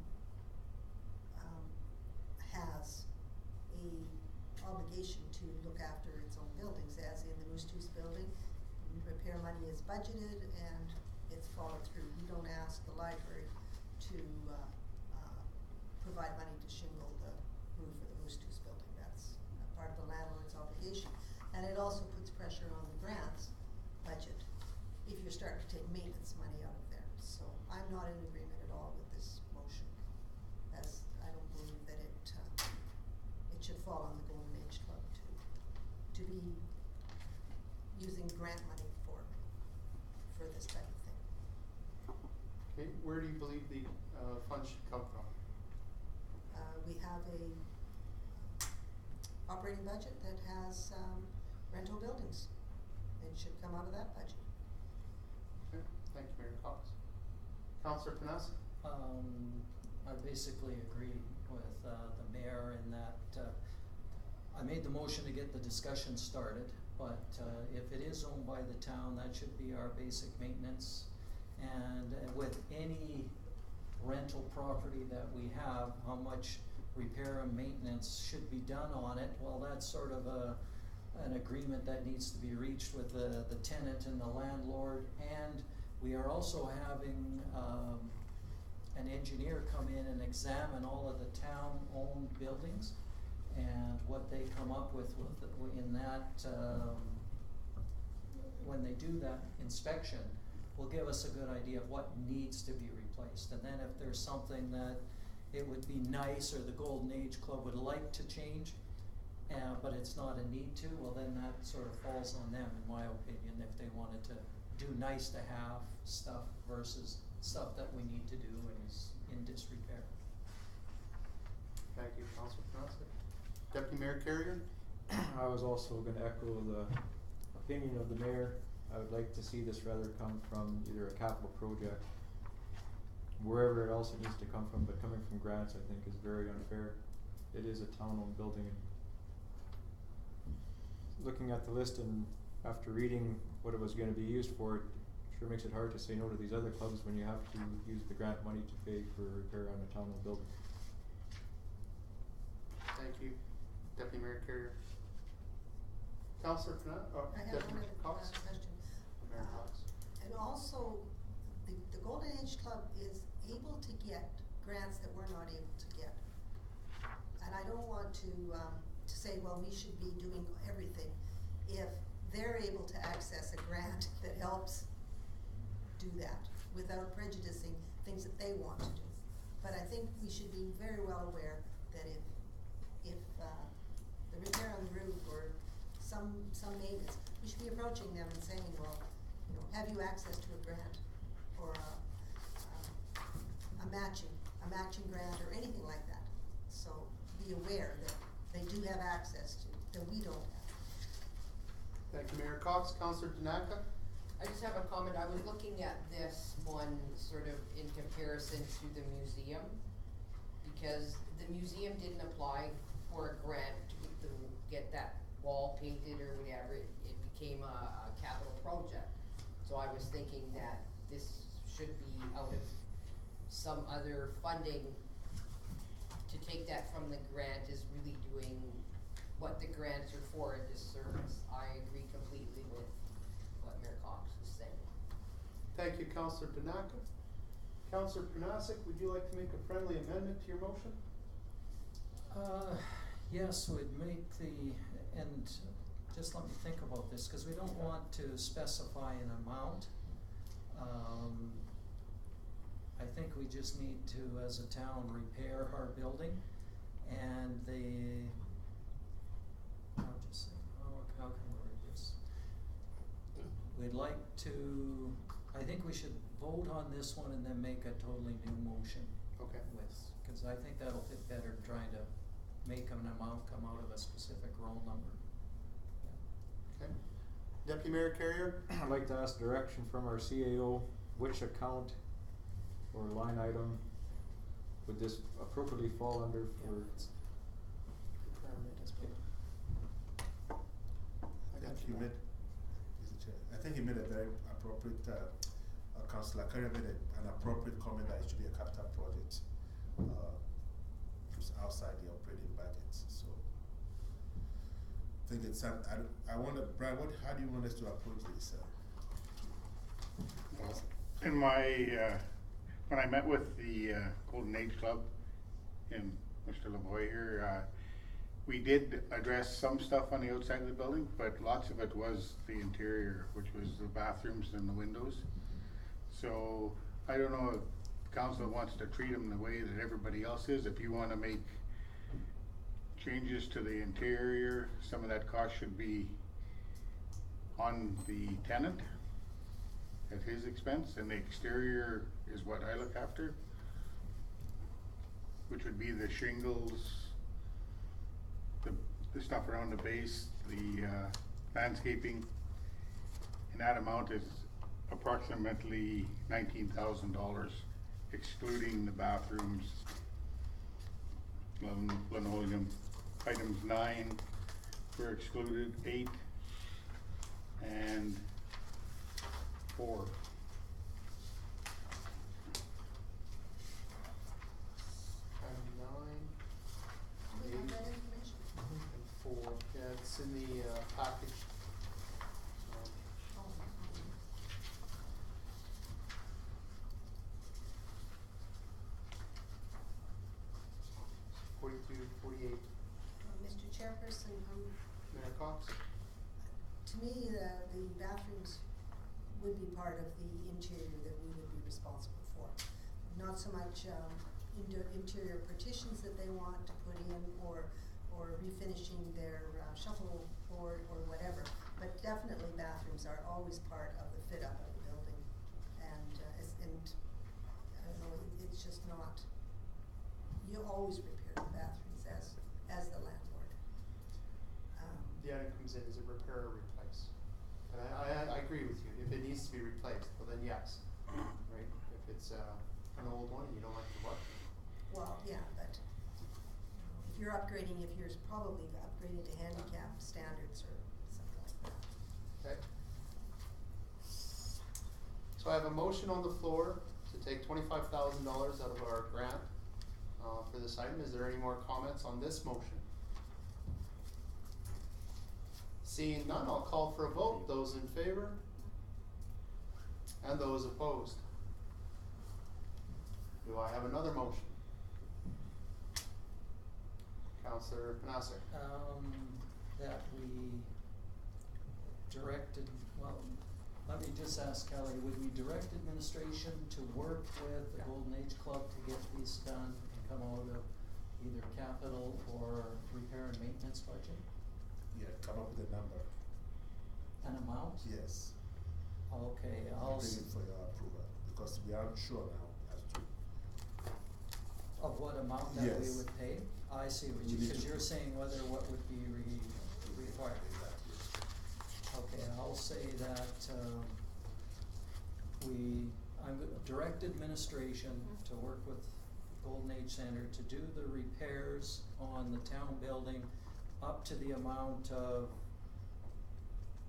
has a obligation to look after its own buildings, as in the Moose Tooth building. Repair money is budgeted and it's followed through. We don't ask the library to provide money to shingle the roof of the Moose Tooth building. That's a part of the landlord's obligation. And it also puts pressure on the grants budget if you're starting to take maintenance money out of there. So I'm not in agreement at all with this motion, as I don't believe that it should fall on the Golden Age Club to be using grant money for this type of thing. Okay, where do you believe the funds should come from? We have a operating budget that has rental buildings. It should come out of that budget. Okay, thank you, Mayor Cox. Councillor Panasi? I basically agree with the mayor in that I made the motion to get the discussion started, but if it is owned by the town, that should be our basic maintenance. And with any rental property that we have, how much repair and maintenance should be done on it, well, that's sort of an agreement that needs to be reached with the tenant and the landlord. And we are also having an engineer come in and examine all of the town-owned buildings, and what they come up with in that, when they do that inspection, will give us a good idea of what needs to be replaced. And then if there's something that it would be nice, or the Golden Age Club would like to change, but it's not a need to, well, then that sort of falls on them, in my opinion, if they wanted to do nice to have stuff versus stuff that we need to do and is in disrepair. Thank you, Councillor Panasi. Deputy Mayor Carrier? I was also gonna echo the opinion of the mayor. I would like to see this rather come from either a capital project, wherever else it needs to come from, but coming from grants I think is very unfair. It is a town-owned building. Looking at the list and after reading what it was gonna be used for, it sure makes it hard to say no to these other clubs when you have to use the grant money to pay for repair on a town-owned building. Thank you, Deputy Mayor Carrier. Councillor Panasi, I have Deputy one Mayor other Cox? question. Mayor Cox. And also, the Golden Age Club is able to get grants that we're not able to get. And I don't want to say, well, we should be doing everything if they're able to access a grant that helps do that without prejudicing things that they want to do. But I think we should be very well aware that if the repair on the roof or some maintenance, we should be approaching them and saying, well, you know, have you access to a grant or a matching grant or anything like that? So be aware that they do have access to, that we don't have. Thank you, Mayor Cox. Councillor Tanaka? I just have a comment. I was looking at this one sort of in comparison to the museum, because the museum didn't apply for a grant to get that wall painted or whatever. It became a capital project. So I was thinking that this should be out of some other funding. To take that from the grant is really doing what the grants are for a disservice. I agree completely with what Mayor Cox was saying. Thank you, Councillor Tanaka. Counselor Panasic, would you like to make a friendly amendment to your motion? Yes, we'd make and just let me think about this, cause we don't want to specify an amount. I think we just need to, as a town, repair our building, and how can we word this? We'd like to, I think we should vote on this one and then make a totally new motion Okay. cause I think that'll fit better than trying to make an amount come out of a specific roll number. Okay. Deputy Mayor Carrier? I'd like to ask direction from our CAO, which account or line item would this appropriately fall under for? I think he made a very appropriate, Councillor Carrier made an appropriate comment that it should be a capital project, it's outside the operating budgets, so. I think it's, I wonder, Brian, how do you want us to approach this? In my, when I met with the Golden Age Club and Mr. Lavoie here, we did address some stuff on the outside of the building, but lots of it was the interior, which was the bathrooms and the windows. So I don't know if council wants to treat them the way that everybody else is. If you wanna make changes to the interior, some of that cost should be on the tenant at his expense, and the exterior is what I look after, which would be the shingles, the stuff around the base, the landscaping, and that amount is approximately $19,000, excluding the bathrooms, linoleum. Items 9 were excluded, 8 and 4. Do we have that information? And 4, yeah, it's in the package. Oh, 42, 48, Mr. Chairperson, Mayor Cox? to me, the bathrooms would be part of the interior that we would be responsible for. Not so much, interior partitions that they want to put in, or refinishing their shuffleboard or whatever, but definitely bathrooms are always part of the fit up of the building. And I don't know, it's just not, you always repair the bathrooms as the landlord. The item comes in as a repair or replace. And I agree with you, if it needs to be replaced, well then yes, right? If it's an old one and you don't like the look. Well, yeah, but if you're upgrading, if you're probably upgrading to handicap standards or something like that. Okay. So I have a motion on the floor to take $25,000 out of our grant for this item. Is there any more comments on this motion? Seeing none, I'll call for a vote. Those in favor? And those opposed? Do I have another motion? Councillor Panasic. That we directed, well, let me just ask Kelly, would we direct administration to work with the Golden Age Club to get these done and come out of either capital or repair and maintenance budget? Yeah, come up with a number, An amount? yes. Okay, Bring it for your approval, because we aren't sure now as to. of what amount that we Yes. would pay? I see what We you, need cause to- you're saying whether what would be required. Okay, I'll say that, I'm gonna direct administration to work with Golden Age Center to do the repairs on the town building up to the amount of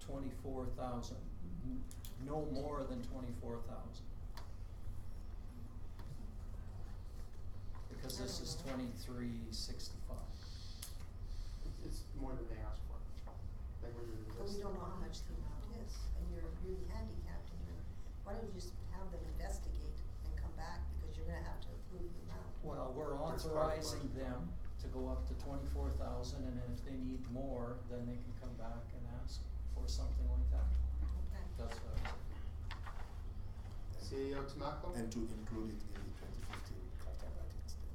24,000, no more than 24,000. Because this is 2365. It's more than they asked for. They were But we don't know how much the amount is, and you're really handicapped, and why don't you just have them investigate and come back, authorizing them to go up to 24,000, and then if they need more, then they can come back and ask for something like that. Okay. That's what I was CAO Tamaco? And to include it in the 2015 capital budget instead.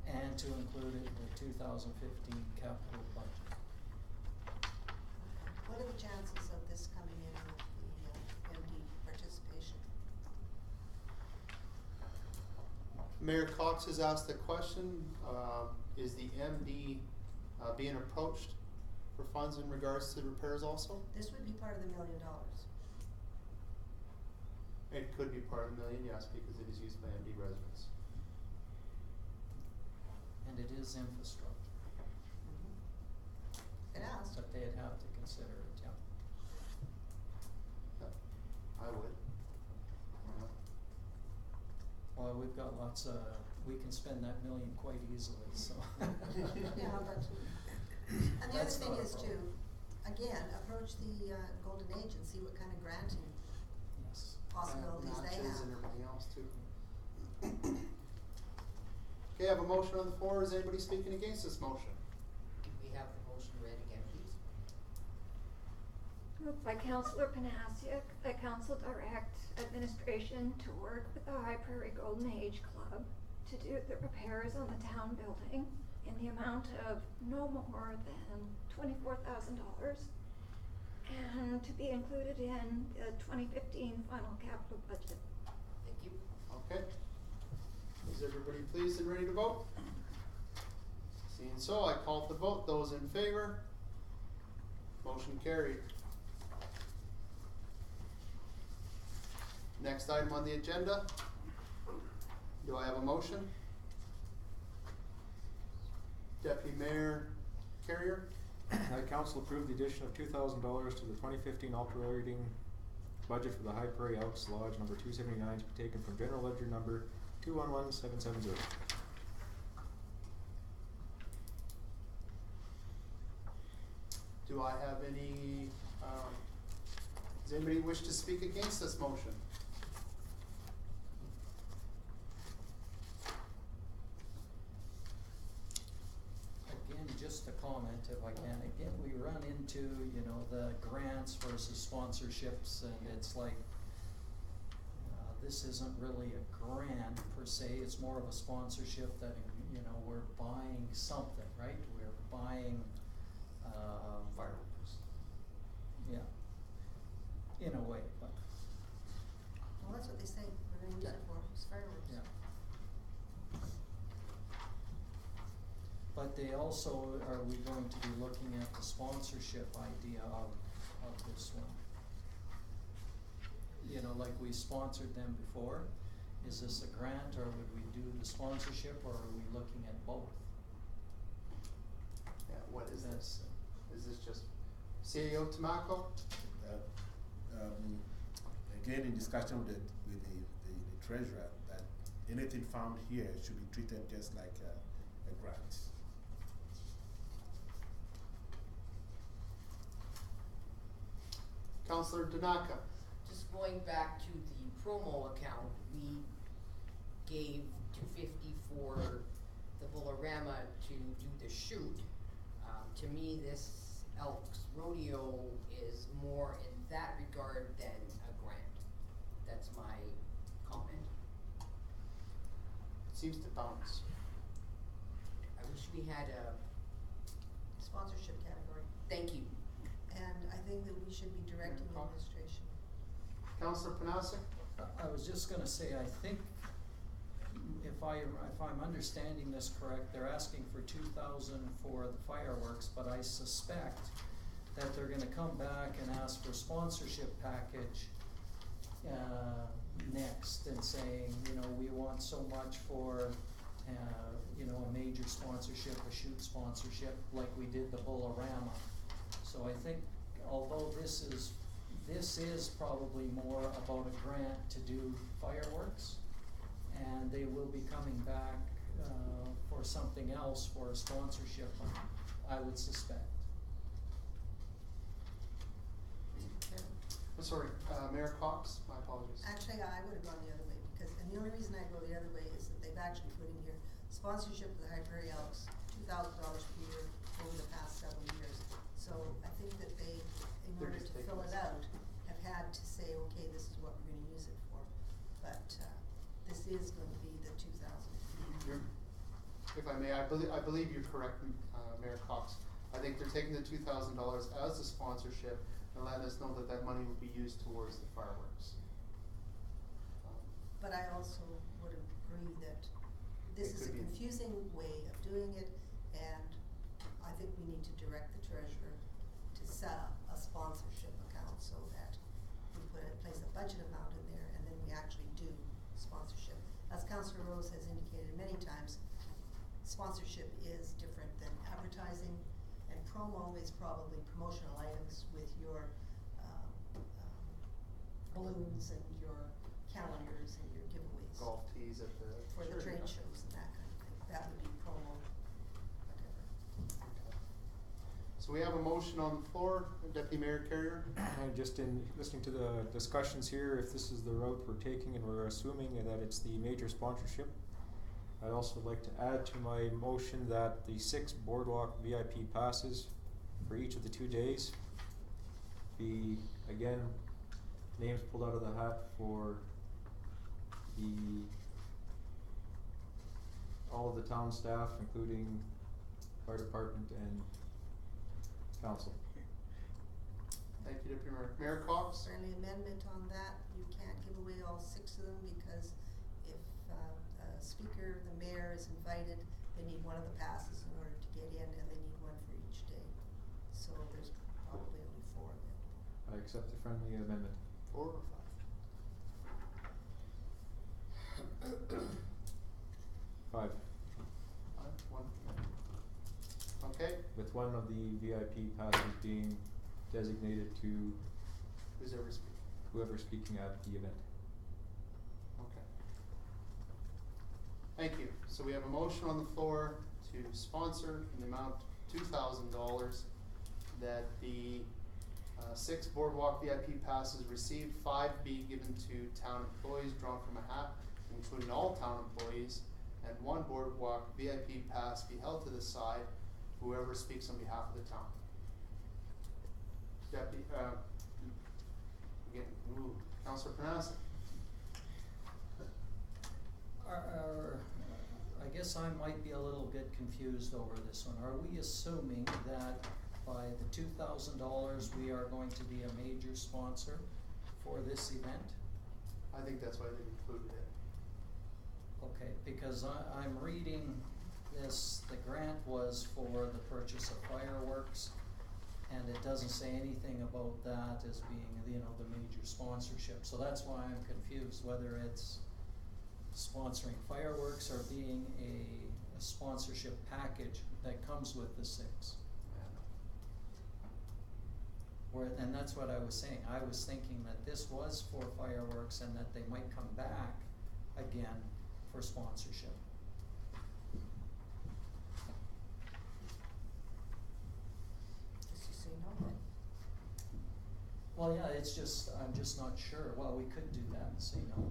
and to include it in the 2015 capital budget. What are the chances of this coming in with the MD participation? Mayor Cox has asked a question, is the MD, being approached for funds in regards to repairs also? This would be part of the $1 million. It could be part of the million, yes, because it is used by MD residents. And it is infrastructure, It asked. but they'd have to consider it, yeah. I would. Well, we've got lots of, we can spend that million quite easily, so. Yeah, but, and the other That's thing not a is to, problem. again, approach the Golden Age and see what kind of granting Yes. possibilities they Matches have. and everything else too. Okay, I have a motion on the floor. Is anybody speaking against this motion? We have the motion read again, please. Moved by Councillor Panasiuk, that council direct administration to work with the High Prairie Golden Age Club to do the repairs on the town building in the amount of no more than $24,000 and to be included in the 2015 final capital budget. Thank you. Okay. Is everybody pleased and ready to vote? Seeing so, I call for the vote. Those in favor? Motion carried. Next item on the agenda. Do I have a motion? Deputy Mayor Carrier? That council approved the addition of $2,000 to the 2015 operating budget for the High Prairie Elks Lodge number 279 to be taken from general ledger number 211770. Do I have any, does anybody wish to speak against this motion? Again, just a comment if I can, again, we run into, you know, the grants versus sponsorships, and it's like, this isn't really a grant per se, it's more of a sponsorship that, you know, we're buying something, right? We're buying, Fireworks. yeah, in a way, but, Well, that's what they say, we're gonna use it for, it's fireworks. yeah. But they also, are we going to be looking at the sponsorship idea of this one? You know, like we sponsored them before, is this a grant, or would we do the sponsorship, or are we looking at both? Yeah, what is this? That's, Is this just CAO Tamaco? Again, in discussion with the treasurer, that anything found here should be treated just like a grant. Councillor Tanaka? Just going back to the promo account, we gave $250 for the Bolorama to do the shoot. To me, this Elks Rodeo is more in that regard than a grant. That's my comment. Seems to bounce. I wish we had a, Sponsorship category, thank you. and I think that we should be directing the Cox? administration. Councillor Panasic? I was just gonna say, I think if I'm understanding this correct, they're asking for 2,000 for the fireworks, but I suspect that they're gonna come back and ask for sponsorship package next, and saying, you know, we want so much for, you know, a major sponsorship, a shoot sponsorship, like we did the Bolorama. So I think, although this is probably more about a grant to do fireworks, and they will be coming back for something else, for a sponsorship, I would suspect. I'm sorry, Mayor Cox? My apologies. Actually, I would have gone the other way, because, and the only reason I go the other way is that they've actually put in here sponsorship of the Hyperia Elks, $2,000 per year over the past several years. So I think that they, in They're order just to taking fill it this. out, have had to say, okay, this is what we're gonna use it for. But, this is gonna be the 2,000. If I may, I believe you're correct, Mayor Cox. I think they're taking the $2,000 as a sponsorship and letting us know that that money will be used towards the fireworks. But I also would agree that this It is a could be- confusing way of doing it, and I think we need to direct the treasurer to set up a sponsorship account so that we place a budget amount in there, and then we actually do sponsorship. As Councillor Rose has indicated many times, sponsorship is different than advertising, and promo is probably promotional items with your balloons and your calendars and your giveaways Golf tees at the. for the sure, trade yeah. shows and that kind of thing. That would be promo, whatever. Okay. So we have a motion on the floor, Deputy Mayor Carrier. And just in listening to the discussions here, if this is the route we're taking and we're assuming that it's the major sponsorship, I'd also like to add to my motion that the 6 Boardwalk VIP passes for each of the 2 days be, again, names pulled out of the hat for all of the town staff, including fire department and council. Thank you, Deputy Mayor. Mayor Cox? Friendly amendment on that, you can't give away all 6 of them because if a speaker, the mayor is invited, they need one of the passes in order to get in, and they need one for each day. So there's probably only 4 of them. I accept the friendly amendment. 4 or 5? 5, 1. Okay, with one of the VIP passes being designated to who's ever speaking? whoever's speaking at the event. Okay. Thank you. So we have a motion on the floor to sponsor in the amount of $2,000 that the 6 Boardwalk VIP passes received, 5 be given to town employees drawn from a hat, including all town employees, and 1 Boardwalk VIP pass be held to the side, whoever speaks on behalf of the town. Deputy, again, Councilor Panassa. I guess I might be a little bit confused over this one. Are we assuming that by the $2,000 we are going to be a major sponsor for this event? I think that's why they included it. Okay, because I'm reading this, the grant was for the purchase of fireworks, and it doesn't say anything about that as being, you know, the major sponsorship. So that's why I'm confused whether it's sponsoring fireworks or being a sponsorship package that comes with the 6. And that's what I was saying. I was thinking that this was for fireworks and that they might come back again for sponsorship. Just so you know that. Well, yeah, it's just, I'm just not sure. Well, we could do that and say no,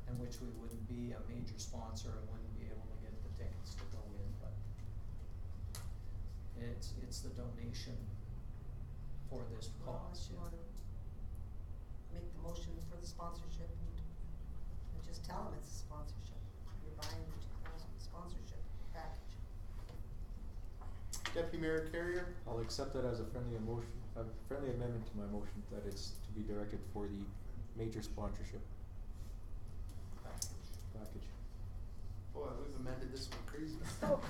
in which we wouldn't be a major sponsor and wouldn't be able to get the tickets to go in, but it's the donation for this Well, cause, if you yeah. wanna make the motion for the sponsorship and just tell them it's a sponsorship. You're buying the 2,000 sponsorship package. Deputy Mayor Carrier? I'll accept that as a friendly amendment to my motion, that it's to be directed for the major sponsorship package. Boy, we've amended this one crazy. So,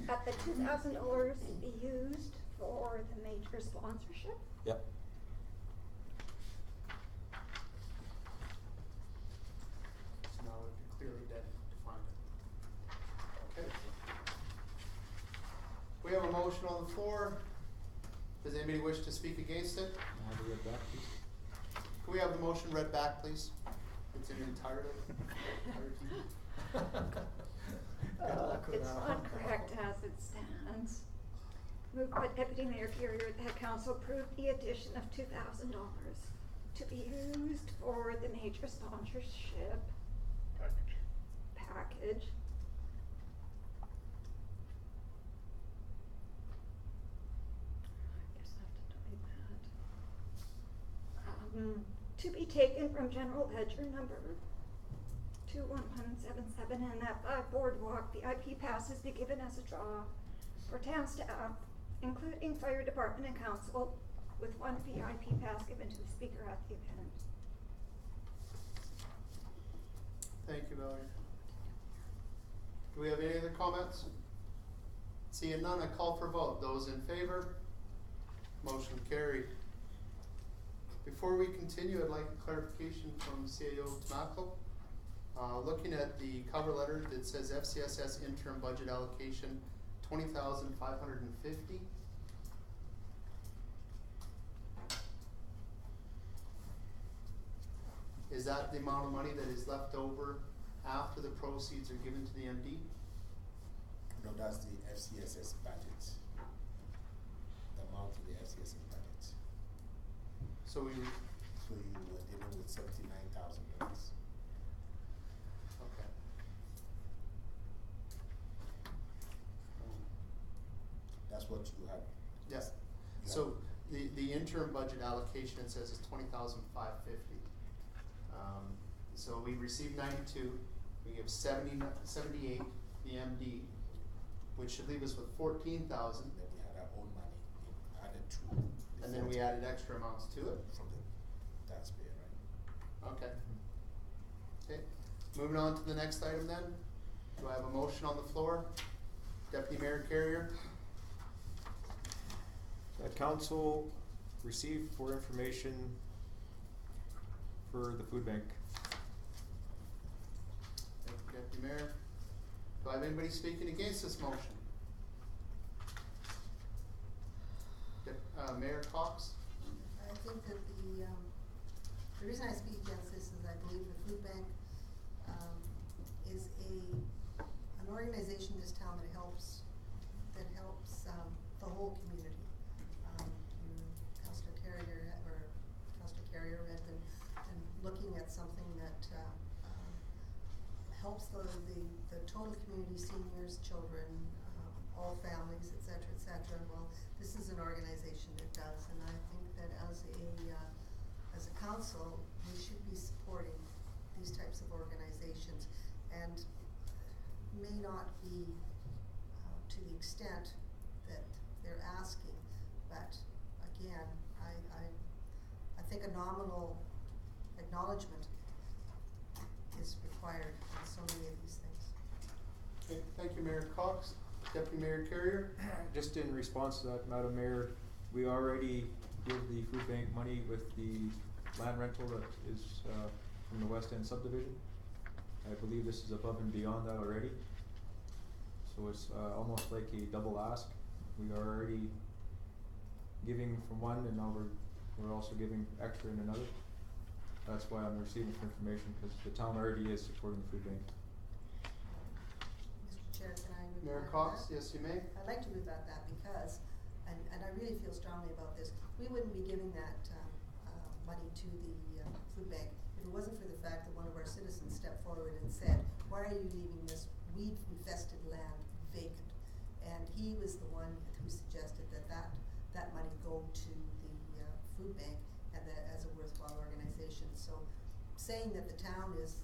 that the $2,000 be used for the major sponsorship? Yep. So now we've clearly defined it. Okay. We have a motion on the floor. Does anybody wish to speak against it? Now we read back, please. Can we have the motion read back, please? It's in entirety. Good luck with It's that not one. correct as it stands. Moved by Deputy Mayor Carrier that council approve the addition of $2,000 to be used for the major sponsorship package to be taken from general ledger number 21177, and that boardwalk VIP passes be given as a draw for town staff, including fire department and council, with one VIP pass given to the speaker at the event. Thank you, Valerie. Do we have any other comments? Seeing none, I call for vote. Those in favor? Motion carried. Before we continue, I'd like a clarification from CAO Tamaco. Looking at the cover letter that says FCSS interim budget allocation, 20,550. Is that the amount of money that is left over after the proceeds are given to the MD? No, that's the FCSS budget. The amount of the FCSS budget. So we, So you were dealing with $79,000. okay. That's what you had. Yes, Yeah. so the interim budget allocation, it says is 20,550. So we received 92, we give 78, the MD, which should leave us with 14,000, Then we had our own money added to. the and then we 40 added extra amounts to it. From the taxpayer, right? Okay. Okay, moving on to the next item then. Do I have a motion on the floor? Deputy Mayor Carrier? That council received for information for the food bank. Thank you, Deputy Mayor. Do I have anybody speaking against this motion? Mayor Cox? I think that the reason I speak against this is I believe the food bank, is an organization in this town that helps the whole community. Councillor Carrier had been looking at something that, helps the total community, seniors, children, all families, et cetera, well, this is an organization that does, and I think that as a council, we should be supporting these types of organizations, and may not be, to the extent that they're asking, but again, I think a nominal acknowledgement is required in so many of these things. Okay, thank you, Mayor Cox. Deputy Mayor Carrier? Just in response to that, Madam Mayor, we already give the food bank money with the land rental that is from the West End subdivision. I believe this is above and beyond that already. So it's almost like a double ask. We are already giving from one, and now we're also giving extra in another. That's why I'm receiving information, because the town already is supporting the food bank. Mr. Chair, can I move Mayor on to Cox, that? yes, you may. I'd like to move about that because, and I really feel strongly about this, we wouldn't be giving that money to the food bank if it wasn't for the fact that one of our citizens stepped forward and said, why are you leaving this weed-infested land vacant? And he was the one who suggested that money go to the food bank and that as a worthwhile organization. So saying that the town is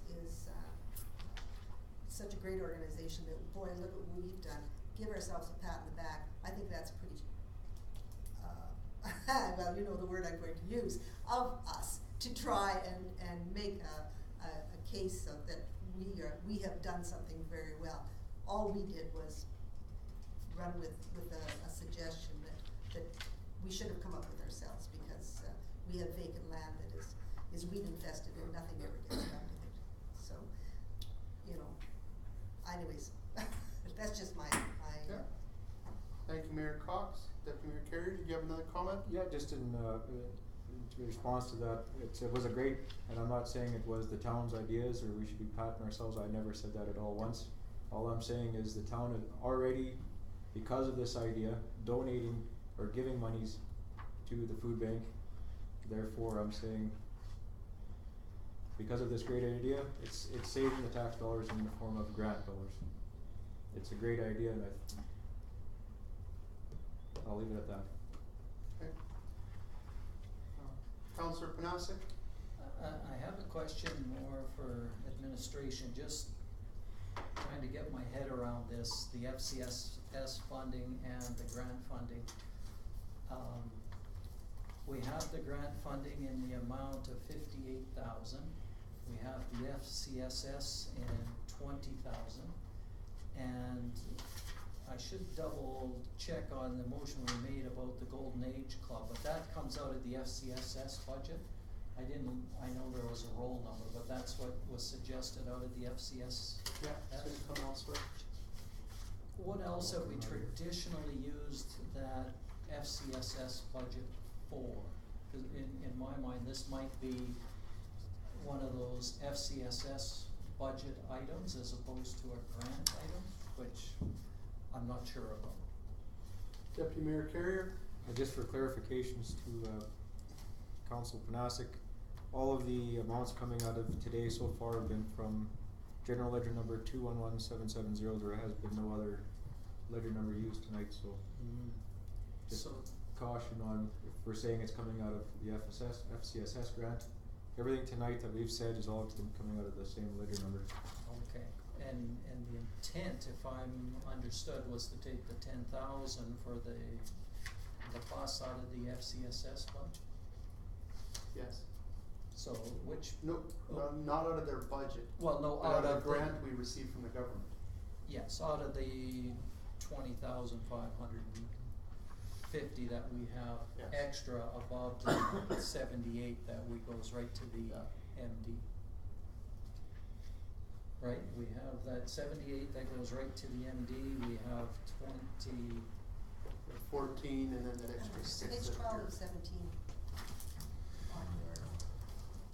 such a great organization that, boy, look at what we've done, give ourselves a pat on the back, I think that's pretty, well, you know the word I'm going to use, of us to try and make a case of that we have done something very well. All we did was run with a suggestion that we should have come up with ourselves, because we have vacant land that is weed infested and nothing ever gets done with it. So, you know, anyways, that's just my Yeah. Thank you, Mayor Cox. Deputy Mayor Carrier, did you have another comment? Yeah, just in response to that, it was a great, and I'm not saying it was the town's ideas or we should be patting ourselves, I never said that at all once. All I'm saying is the town is already, because of this idea, donating or giving monies to the food bank. Therefore, I'm saying, because of this great idea, it's saving the tax dollars in the form of grant dollars. It's a great idea, and I'll leave it at that. Okay. Councillor Panasic? question more for administration, just trying to get my head around this, the FCSS funding and the grant funding. We have the grant funding in the amount of 58,000. We have the FCSS in 20,000. And I should double check on the motion we made about the Golden Age Club, but that comes out of the FCSS budget. I know there was a roll number, but that's what was suggested out of the FCS. Yeah, it's gonna come elsewhere. What else have we traditionally used that FCSS budget for? 'Cause in my mind, this might be one of those FCSS budget items as opposed to a grant item, which I'm not sure about. Deputy Mayor Carrier? And just for clarifications to Council Panasic, all of the amounts coming out of today so far have been from general ledger number 211770. There has been no other ledger number used tonight, so just So, caution on if we're saying it's coming out of the FCSS grant. Everything tonight that we've said is all been coming out of the same ledger number. okay, and the intent, if I'm understood, was to take the 10,000 for the bus out of the FCSS budget? Yes. So which, No, not out of their budget. well, no, But out of the grant we received from the government. yes, out of the 20,550 that we have Yes. extra above the 78 that we goes right to the Yeah. MD. Right, we have that 78 that goes right to the MD, we have 20, 14 and then that extra 6. Page that 12 you're- of 17 on your,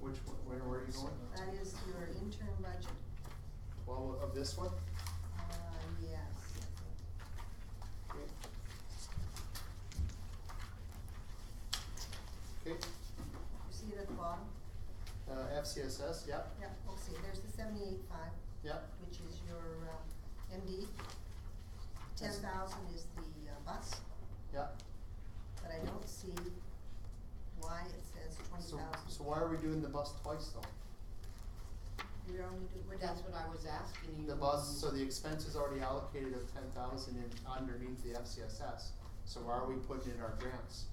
Which one, where are you going? that is your intern budget. 12 of this one? Yes, Okay. Okay, you see it at the bottom? FCSS, yeah, Yeah, see, there's the 78.5, yeah, which is your, MD. 10,000 is the, bus, yeah. but I don't see why it says So, 20,000. so why are we doing the bus twice though? We're only we're That's doing- what I was asking you. The bus, so the expense is already allocated of 10,000 in underneath the FCSS, so why are we putting in our grants?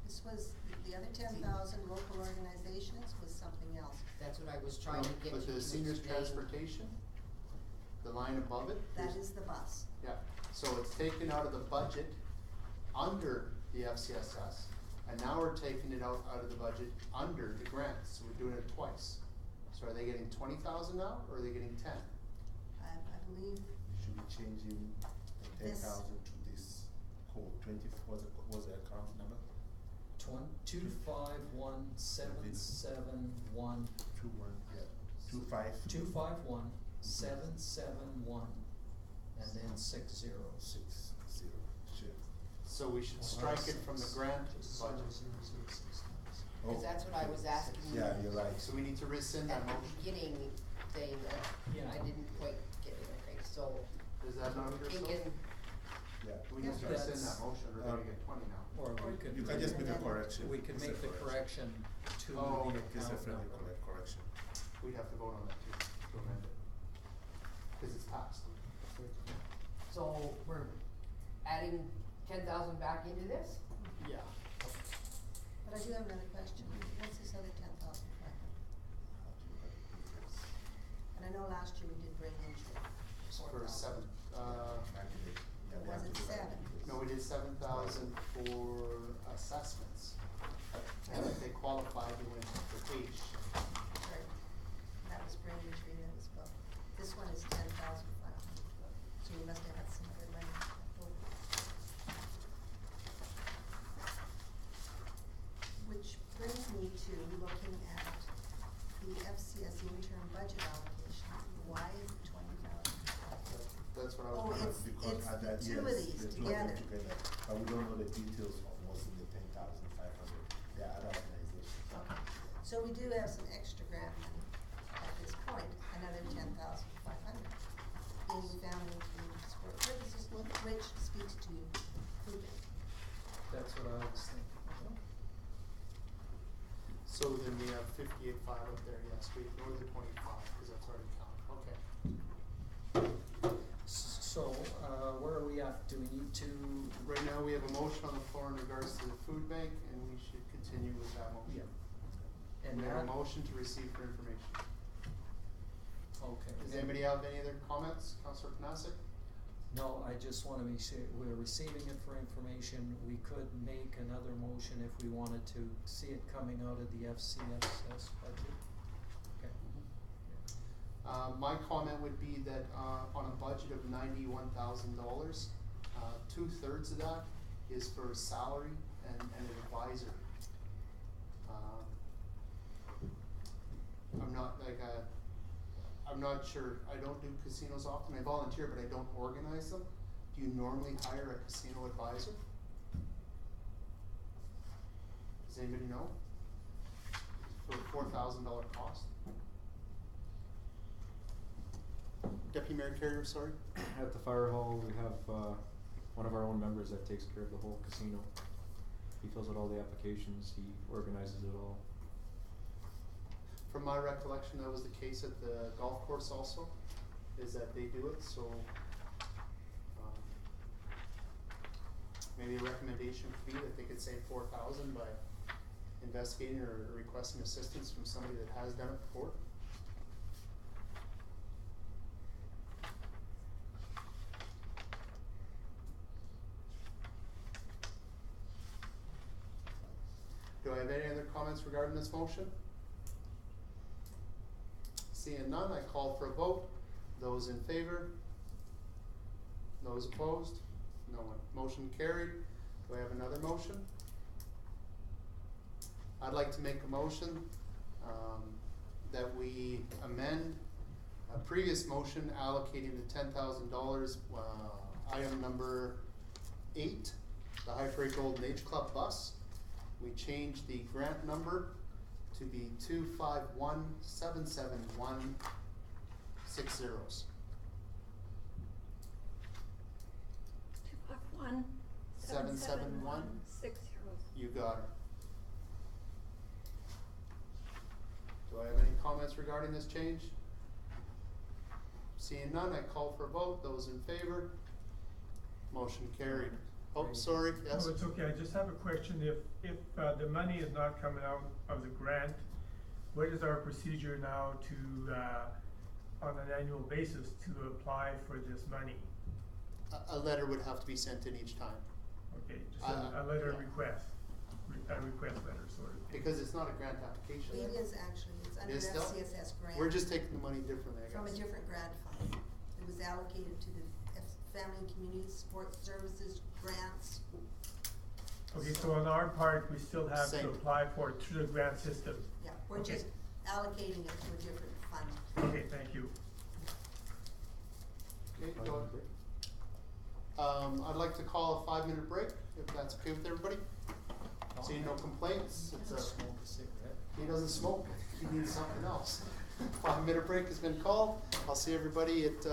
This was, the other 10,000 local organizations was something else. That's what I was trying to get you But to the seniors explain. transportation, the line above it? That there's- is the bus. Yeah, so it's taken out of the budget under the FCSS, and now we're taking it out of the budget under the grants, so we're doing it twice. So are they getting 20,000 now, or are they getting 10? I believe, You should be changing the This- 10,000 to this code, 20, what's the account number? 251,771, 251,771, and then 60. 60, sure. So we should strike it from the grant budget. Oh, Cause that's what I was asking you. Yeah, you're right. So we need to rescind that At the motion. beginning, saying that Yeah. I didn't quite get it, okay, so Is that not under so? thinking, Yeah. We need to Yeah. rescind that That's- motion, or they're gonna get 20 now. Or we could. You can just make a correction. We could It's a make the correction to Oh, the It's a account friendly number. correction. We'd have to vote on that too, to amend it. Cause it's passed. so we're adding 10,000 back into this? Yeah. but I do have another question. What's this other 10,500? And I know last year we did bring in For 4,000. 7, Or was it 7? no, we did 7,000 for assessments. And if they qualified, we went for H. Right. That was brain injury, that was both. This one is 10,500, so you must have had some other money. Which brings me to looking at the FCS intern budget allocation. Why is it 20,000? That's what I Oh, was wondering. Because it's at the that, two of yes, these the two of them together. together, but we don't know the details of what's in the 10,500. There are other organizations. Okay, so we do have some extra grant money at this point, another 10,500 being found in community support services, which speaks to Coogan. That's what I was thinking. So then we have 58.5 up there, yes, wait, nor the 25, cause that's already counted, okay. So, where are we at? Do we need to? Right now, we have a motion on the floor in regards to the food bank, and we should continue with that motion. Yeah. And We have a that, motion to receive for information. okay. Does anybody have any other comments? Councilor Panasic? No, I just wanna make sure, we're receiving it for information, we could make another motion if we wanted to see it coming out of the FCSS budget. Okay. My comment would be that, on a budget of $91,000, 2/3 of that is for salary and an advisor. I'm not sure, I don't do casinos often, I volunteer, but I don't organize them. Do you normally hire a casino advisor? Does anybody know? For a $4,000 cost? Deputy Mayor Carrier, sorry? At the fire hall, we have, one of our own members that takes care of the whole casino. He fills out all the applications, he organizes it all. From my recollection, that was the case at the golf course also, is that they do it, so, maybe a recommendation could be that they could save $4,000 by investigating or requesting assistance from somebody that has done it before. Do I have any other comments regarding this motion? Seeing none, I call for a vote. Those in favor? Those opposed? No one. Motion carried. Do I have another motion? I'd like to make a motion, that we amend a previous motion allocating the $10,000, item number 8, the High Freight Golden Age Club bus. We change the grant number to be 251-771-6 251 771. 6 You got it. Do I have any comments regarding this change? Seeing none, I call for a vote. Those in favor? Motion carried. Oh, sorry, yes? Oh, it's okay, I just have a question, if the money is not coming out of the grant, what is our procedure now to, on an annual basis, to apply for this money? A letter would have to be sent in each time, Okay, just a letter of yeah. request, a request letter sort of thing. because it's not a grant application. It is actually, it's under It is still? FCSS grant. We're just taking the money differently, I guess. From a different grant fund. It was allocated to the Family and Community Support Services grants. Okay, so on our part, we still have Same. to apply for it through the grant system. Yeah, we're Okay. just allocating it to a different fund. Okay, thank you. Okay, go ahead. I'd like to call a 5-minute break, if that's okay with everybody. Seeing no complaints, it's a, Smoke a cigarette. he doesn't smoke, he needs something else. 5-minute break has been called. I'll see everybody at,